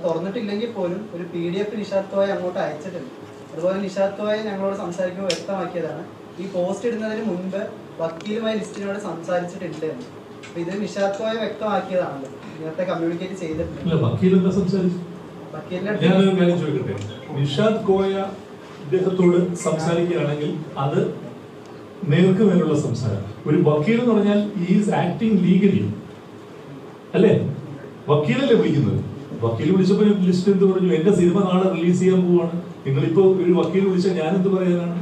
S8: തുറന്നിട്ടില്ലെങ്കിൽ പോലും ഒരു PDF നിഷാദ് കോയ അങ്ങോട്ട് അയച്ചിട്ടുണ്ട്. അതുപോലെ നിഷാദ് കോയ ഞങ്ങളോട് സംസാരിക്കുമ്പോൾ വ്യക്തമാക്കിയതാണ് ഈ പോസ്റ്റ് ഇടുന്നതിന് മുൻപ് വക്കീലുമായി ലിസ്റ്റിനോട് സംസാരിച്ചിട്ടുണ്ട് എന്ന്. അപ്പൊ ഇത് നിഷാദ് കോയ വ്യക്തമാക്കിയതാണല്ലോ, നേരത്തെ കമ്മ്യൂണിക്കേറ്റ് ചെയ്തിട്ടുണ്ട്.
S3: ഞാനൊരു കാര്യം ചോദിക്കട്ടെ, നിഷാദ് കോയ ഇദ്ദേഹത്തോട് സംസാരിക്കുകയാണെങ്കിൽ അത് നേർക്ക് നേരുള്ള സംസാരം. ഒരു വക്കീൽ എന്ന് പറഞ്ഞാൽ ഈസ് ആക്ടിങ് ലീഗലി അല്ലേ? വക്കീലല്ലേ വിളിക്കുന്നത്. വക്കീൽ വിളിച്ചപ്പോൾ ലിസ്റ്റ് എന്ത് പറഞ്ഞു? എന്റെ സിനിമ നാളെ റിലീസ് ചെയ്യാൻ പോവാണ്, നിങ്ങളിപ്പോ ഒരു വക്കീൽ വിളിച്ചാൽ ഞാൻ എന്ത് പറയാനാണ്?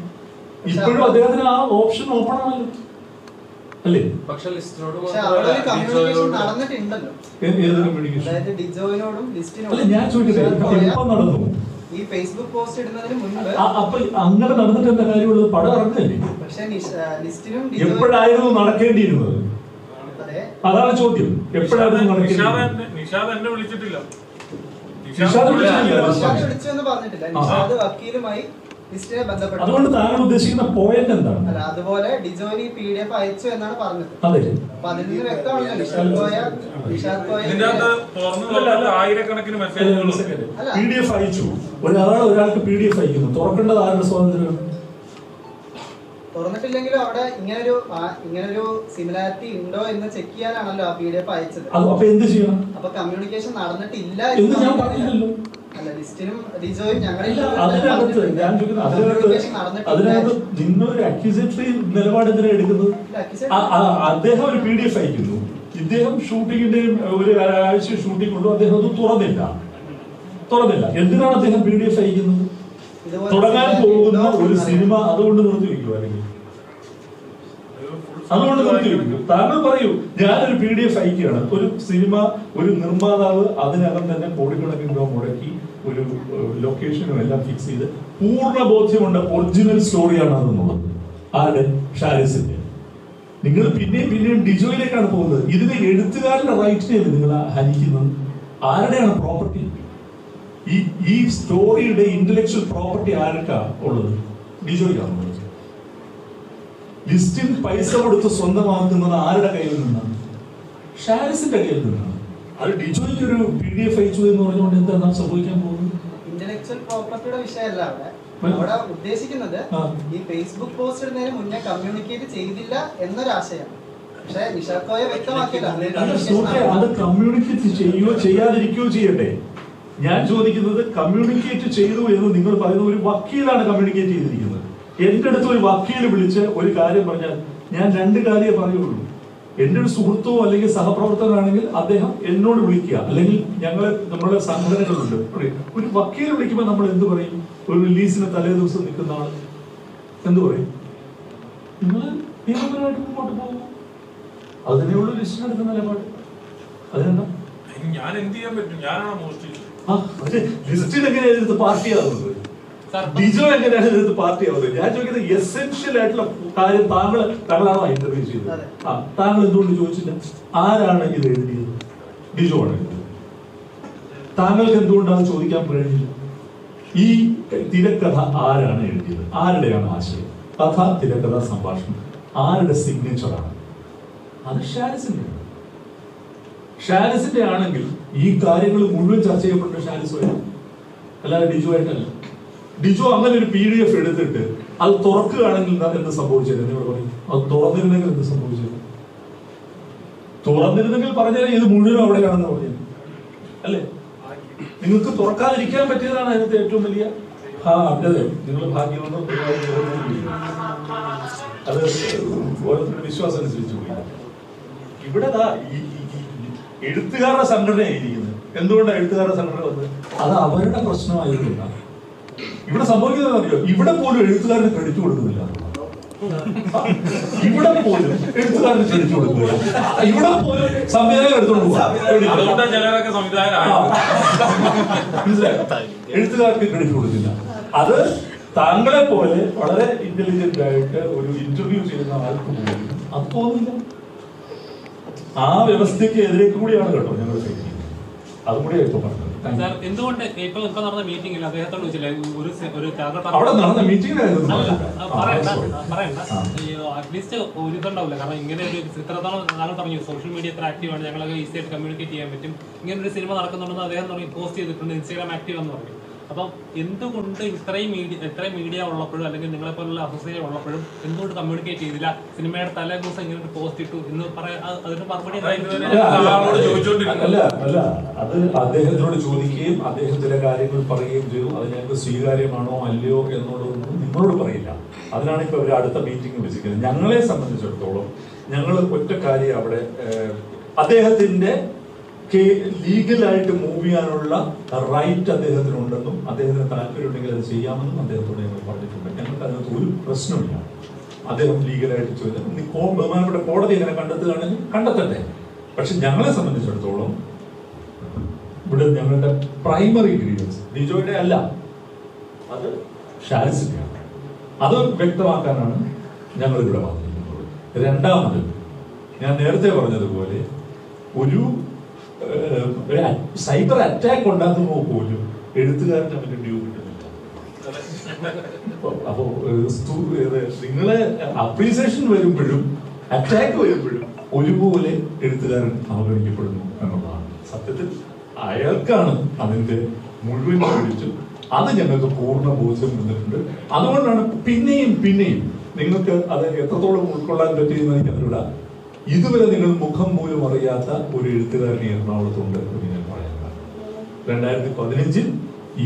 S3: ഇപ്പോഴും അദ്ദേഹത്തിന് ആ ഓപ്ഷൻ ഓപ്പൺ ആണല്ലോ അല്ലേ? അല്ല, ഞാൻ ചോദിക്കട്ടെ, എപ്പം നടന്നു
S8: ഈ ഫേസ്ബുക്ക് പോസ്റ്റ് ഇടുന്നതിന് മുൻപ്?
S3: അപ്പൊ അങ്ങനെ നടന്നിട്ട് എന്താ കാര്യമുള്ളത്? പടം ഇറങ്ങല്ലേ?
S8: പക്ഷേ ലിസ്റ്റിനും
S3: എപ്പോഴായിരുന്നു നടക്കേണ്ടിയിരുന്നത്? അതാണ് ചോദ്യം. എപ്പോഴായിരുന്നു നടക്കേണ്ടത്?
S2: നിഷാദ് എന്നെ വിളിച്ചിട്ടില്ല.
S8: നിഷാദ് വിളിച്ചെന്ന് പറഞ്ഞിട്ടില്ല. നിഷാദ് വക്കീലുമായി ലിസ്റ്റിനെ ബന്ധപ്പെട്ടു.
S3: അതുകൊണ്ട് താങ്കൾ ഉദ്ദേശിക്കുന്ന പോയിന്റ് എന്താണ്?
S8: അല്ല, അതുപോലെ ഡിജോയിന് PDF അയച്ചു എന്നാണ് പറഞ്ഞത്.
S3: അതെ,
S8: അപ്പൊ അതിൽ നിന്ന് വ്യക്തമാണല്ലോ നിഷാദ് കോയ
S2: ആയിരക്കണക്കിന് മെസ്സേജുകൾ
S3: PDF അയച്ചു. ഒരാൾക്ക് PDF അയക്കുന്നു, തുറക്കേണ്ടത് ആരുടെ സ്വാതന്ത്ര്യം?
S8: തുറന്നിട്ടില്ലെങ്കിലും അവിടെ ഇങ്ങനൊരു സിമിലാരിറ്റി ഉണ്ടോ എന്ന് ചെക്ക് ചെയ്യാനാണല്ലോ ആ PDF അയച്ചത്.
S3: അപ്പൊ എന്ത് ചെയ്യണം?
S8: അപ്പൊ കമ്മ്യൂണിക്കേഷൻ നടന്നിട്ടില്ല
S3: എന്ന് ഞാൻ പറഞ്ഞില്ലല്ലോ.
S8: അല്ല, ലിസ്റ്റിനും ഡിജോയും
S3: അതിനകത്ത് നിങ്ങളൊരു അക്യൂസേറ്ററി നിലപാട് എന്തിനാ എടുക്കുന്നത്? അദ്ദേഹം ഒരു PDF അയക്കുന്നു, ഇദ്ദേഹം ഷൂട്ടിങ്ങിന്റെ ഒരു ആഴ്ച ഷൂട്ടിംഗ് കൊണ്ടു, അദ്ദേഹം അത് തുറന്നില്ല. എന്തിനാണ് അദ്ദേഹം PDF അയക്കുന്നത്? തുടങ്ങാൻ പോകുന്ന ഒരു സിനിമ അതുകൊണ്ട് നിർത്തിവെക്കുക, അല്ലെങ്കിൽ അതുകൊണ്ട് നിർത്തിവെക്കും. താങ്കൾ പറയൂ, ഞാനൊരു PDF അയക്കുകയാണ്, ഒരു സിനിമ, ഒരു നിർമ്മാതാവ് അതിനകം തന്നെ കോടിക്കണക്കിന് രൂപ മുടക്കി ഒരു ലൊക്കേഷനും എല്ലാം ഫിക്സ് ചെയ്ത് പൂർണ്ണ ബോധ്യമുണ്ട് ഒറിജിനൽ സ്റ്റോറിയാണ് അതെന്നുള്ളത്. ആരുടെ? ഷാരിസിന്റെ. നിങ്ങൾ പിന്നെയും ഡിജോയിലേക്കാണ് പോകുന്നത്. ഇതിന് എഴുത്തുകാരുടെ റൈറ്റിനെയല്ലേ നിങ്ങൾ ഹനിക്കുന്നത്? ആരുടെയാണ് പ്രോപ്പർട്ടി? ഈ സ്റ്റോറിയുടെ ഇന്റലക്ച്വൽ പ്രോപ്പർട്ടി ആർക്കാ ഉള്ളത്? ഡിജോയ്ക്കാണ്. ലിസ്റ്റിൽ പൈസ കൊടുത്ത് സ്വന്തമാക്കുന്നത് ആരുടെ കയ്യിൽ നിന്നാണ്? ഷാരിസിന്റെ കയ്യിൽ നിന്നാണ്. അത് ഡിജോയ്ക്ക് ഒരു PDF അയച്ചു എന്ന് പറഞ്ഞുകൊണ്ട് എന്താ സംഭവിക്കാൻ പോകുന്നത്?
S8: ഇന്റലക്ച്വൽ പ്രോപ്പർട്ടിയുടെ വിഷയമല്ല അവിടെ ഉദ്ദേശിക്കുന്നത്. ഈ ഫേസ്ബുക്ക് പോസ്റ്റ് ഇടുന്നതിന് മുന്നേ കമ്മ്യൂണിക്കേറ്റ് ചെയ്തില്ല എന്നൊരാശയം. പക്ഷേ നിഷാദ് കോയ വ്യക്തമാക്കിയില്ല.
S3: അത് കമ്മ്യൂണിക്കേറ്റ് ചെയ്യുകയോ ചെയ്യാതിരിക്കുകയോ ചെയ്യട്ടെ. ഞാൻ ചോദിക്കുന്നത്, കമ്മ്യൂണിക്കേറ്റ് ചെയ്തു എന്ന് നിങ്ങൾ പറയുന്ന ഒരു വക്കീലാണ് കമ്മ്യൂണിക്കേറ്റ് ചെയ്തിരിക്കുന്നത്. എന്റെ അടുത്ത് ഒരു വക്കീൽ വിളിച്ച് ഒരു കാര്യം പറഞ്ഞാൽ ഞാൻ രണ്ട് കാര്യമേ പറയുള്ളൂ. എന്റെ ഒരു സുഹൃത്തോ അല്ലെങ്കിൽ സഹപ്രവർത്തകനാണെങ്കിൽ അദ്ദേഹം എന്നോട് വിളിക്കുക, അല്ലെങ്കിൽ നമ്മുടെ സംഘടനകളുണ്ട്. ഒരു വക്കീൽ വിളിക്കുമ്പോൾ നമ്മൾ എന്ത് പറയും? ഒരു റിലീസിന് തലേ ദിവസം നിൽക്കുന്ന ആൾ എന്ത് പറയും? നിങ്ങൾ നിയമപരമായിട്ട് മുമ്പോട്ട് പോകും. അതിനെയുള്ള ലിസ്റ്റിനെടുക്കുന്ന നിലപാട്. അതിനെന്താ?
S2: ഞാൻ എന്ത് ചെയ്യാൻ പറ്റും? ഞാനാണ് മോഷ്ടിച്ചത്.
S3: ലിസ്റ്റിൽ എങ്ങനെയാണ് പാർട്ടിയാവുന്നത്? ഡിജോ എങ്ങനെയാണ് ഇതിനകത്ത് പാർട്ടിയാവുന്നത്? ഞാൻ ചോദിക്കുന്നത് എസെൻഷ്യൽ ആയിട്ടുള്ള കാര്യം താങ്കളാണോ ഇന്റർവ്യൂ ചെയ്തത്? താങ്കൾ എന്തുകൊണ്ട് ചോദിച്ചില്ല? ആരാണ് ഇത് എഴുതിയത്? ഡിജോ ആണ് എഴുതിയത്. താങ്കൾക്ക് എന്തുകൊണ്ടാണ് ചോദിക്കാൻ കഴിഞ്ഞില്ല? ഈ തിരക്കഥ ആരാണ് എഴുതിയത്? ആരുടെയാണ് ആശയം? കഥ, തിരക്കഥ, സംഭാഷണം ആരുടെ സിഗ്നേച്ചറാണ്? അത് ഷാരിസിന്റെ ആണെങ്കിൽ ഈ കാര്യങ്ങൾ മുഴുവൻ ചർച്ച ചെയ്യപ്പെട്ട ഷാരിസുമായിട്ട്, അല്ലാതെ ഡിജോ ആയിട്ടല്ല. ഡിജോ അങ്ങനെ ഒരു PDF എടുത്തിട്ട് അത് തുറക്കുകയാണെങ്കിൽ എന്ത് സംഭവിച്ചത്? നിങ്ങൾ പറയും, അത് തുറന്നിരുന്നെങ്കിൽ എന്ത് സംഭവിച്ചത്? തുറന്നിരുന്നെങ്കിൽ പറഞ്ഞാൽ ഇത് മുഴുവൻ അവിടെയാണെന്ന് പറഞ്ഞു അല്ലേ? നിങ്ങൾക്ക് തുറക്കാതിരിക്കാൻ പറ്റിയതാണ് അതിനകത്ത് ഏറ്റവും വലിയ അതെ നിങ്ങൾ ഭാഗ്യമുണ്ടോ അത് ഓരോരുത്തരുടെ വിശ്വാസം അനുസരിച്ച് പോയി. ഇവിടെ എഴുത്തുകാരുടെ സംഘടനയായിരിക്കുന്നത്. എന്തുകൊണ്ടാണ് എഴുത്തുകാരുടെ സംഘടന വന്നത്? അത് അവരുടെ പ്രശ്നമായതുകൊണ്ടാണ്. ഇവിടെ സംഭവിക്കുന്നത് അറിയോ? ഇവിടെ പോലും എഴുത്തുകാരന് ക്രെഡിറ്റ് കൊടുക്കുന്നില്ല. ഇവിടെ പോലും എഴുത്തുകാരന് ക്രെഡിറ്റ് കൊടുക്കുന്നില്ല. ഇവിടെ പോലും സംവിധായകൻ എടുത്തോണ്ട് പോകാം. എഴുത്തുകാർക്ക് ക്രെഡിറ്റ് കൊടുക്കില്ല. അത് താങ്കളെ പോലെ വളരെ ഇന്റലിജന്റ് ആയിട്ട് ഒരു ഇന്റർവ്യൂ ചെയ്യുന്ന ആൾക്ക് പോലും അത് തോന്നില്ല. ആ വ്യവസ്ഥയ്ക്ക് എതിരെ കൂടിയാണ് കേട്ടോ ഞങ്ങൾ ഫേസ് ചെയ്യുന്നത്. അതുകൂടി ഇപ്പൊ പറഞ്ഞത്.
S6: എന്തുകൊണ്ട് ഇപ്പൊ നടന്ന മീറ്റിംഗിൽ അദ്ദേഹത്തോട് ചോദിച്ചില്ല
S3: അവിടെ നടന്ന മീറ്റിംഗ്
S6: പറയണ്ട അറ്റ്ലീസ്റ്റ് ഒരു ഇതുണ്ടാവില്ല. കാരണം ഇങ്ങനെ ഒരു ഇത്രത്തോളം താങ്കൾ പറഞ്ഞു സോഷ്യൽ മീഡിയ എത്ര ആക്റ്റീവാണ്, ഞങ്ങളൊക്കെ ഈസി ആയിട്ട് കമ്മ്യൂണിക്കേറ്റ് ചെയ്യാൻ പറ്റും. ഇങ്ങനെ ഒരു സിനിമ നടക്കുന്നുണ്ടെന്ന് അദ്ദേഹം തുടങ്ങി പോസ്റ്റ് ചെയ്തിട്ടുണ്ട്. ഇൻസ്റ്റാഗ്രാം ആക്റ്റീവ് എന്ന് പറഞ്ഞു. അപ്പം എന്തുകൊണ്ട് ഇത്രയും മീഡിയ ഉള്ളപ്പോഴും അല്ലെങ്കിൽ നിങ്ങളെ പോലുള്ള അസോസിയേഷൻ ഉള്ളപ്പോഴും എന്തുകൊണ്ട് കമ്മ്യൂണിക്കേറ്റ് ചെയ്തില്ല? സിനിമയുടെ തലേ ദിവസം ഇങ്ങനെ ഒരു പോസ്റ്റ് ഇട്ടു എന്ന് പറയാൻ അതിന് മറുപടി
S3: അല്ല അത് അദ്ദേഹത്തിനോട് ചോദിക്കുകയും അദ്ദേഹം ചില കാര്യങ്ങൾ പറയുകയും ചെയ്തു. അത് ഞങ്ങൾക്ക് സ്വീകാര്യമാണോ അല്ലയോ എന്നുള്ളതൊന്നും നിങ്ങളോട് പറയില്ല. അതിനാണ് ഇപ്പൊ അവർ അടുത്ത മീറ്റിംഗ് വെച്ചിരിക്കുന്നത്. ഞങ്ങളെ സംബന്ധിച്ചിടത്തോളം ഞങ്ങൾ ഒറ്റ കാര്യം അവിടെ അദ്ദേഹത്തിന്റെ ലീഗലായിട്ട് മൂവ് ചെയ്യാനുള്ള റൈറ്റ് അദ്ദേഹത്തിനുണ്ടെന്നും അദ്ദേഹത്തിന് താല്പര്യമുണ്ടെങ്കിൽ അത് ചെയ്യാമെന്നും അദ്ദേഹത്തോട് ഞങ്ങൾ പറഞ്ഞിട്ടുണ്ട്. ഞങ്ങൾക്ക് അതിനകത്ത് ഒരു പ്രശ്നമില്ല. അദ്ദേഹം ലീഗലായിട്ട് ചോദിച്ചാൽ ബഹുമാനപ്പെട്ട കോടതി എങ്ങനെ കണ്ടെത്തുകയാണെങ്കിൽ കണ്ടെത്തട്ടെ. പക്ഷെ ഞങ്ങളെ സംബന്ധിച്ചിടത്തോളം ഇവിടെ ഞങ്ങളുടെ പ്രൈമറി ഗ്രീവൻസ് ഡിജോയുടെ അല്ല, അത് ഷാരിസിന്റെയാണ്. അത് വ്യക്തമാക്കാനാണ് ഞങ്ങൾ ഇവിടെ വന്നിരിക്കുന്നത്. രണ്ടാമത് ഞാൻ നേരത്തെ പറഞ്ഞതുപോലെ ഒരു സൈബർ അറ്റാക്ക് ഉണ്ടാകുമ്പോൾ പോലും എഴുത്തുകാരന് അവന്റെ ഡ്യൂ കിട്ടുന്നില്ല. അപ്പോ നിങ്ങളെ അപ്രീസിയേഷൻ വരുമ്പോഴും അറ്റാക്ക് വരുമ്പോഴും ഒരുപോലെ എഴുത്തുകാരൻ അവഗണിക്കപ്പെടുന്നു എന്നുള്ളതാണ് സത്യത്തിൽ. അയാൾക്കാണ് അതിന്റെ മുഴുവൻ പിടിച്ചു. അത് ഞങ്ങൾക്ക് പൂർണ്ണ ബോധ്യം വന്നിട്ടുണ്ട്. അതുകൊണ്ടാണ് പിന്നെയും നിങ്ങൾക്ക് അത് എത്രത്തോളം ഉൾക്കൊള്ളാൻ പറ്റിയെന്ന് എനിക്കറിയില്ല. ഇതുവരെ നിങ്ങൾ മുഖം പോലും അറിയാത്ത ഒരു എഴുത്തുകാരനെ എറണാകുളത്തുണ്ട് എന്ന് ഞാൻ പറയാൻ. 2015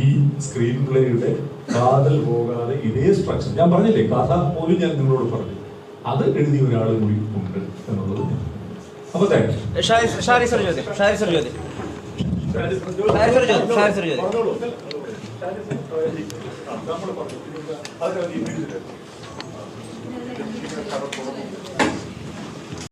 S3: ഈ സ്ക്രീൻ പ്ലേയുടെ കാതൽ പോകാതെ ഇതേ സ്ട്രക്ചർ ഞാൻ പറഞ്ഞില്ലേ, കഥ പോലും ഞാൻ നിങ്ങളോട് പറഞ്ഞു, അത് എഴുതിയ ഒരാൾ കൂടി ഉണ്ട് എന്നുള്ളത്. അപ്പൊ താങ്ക് യു.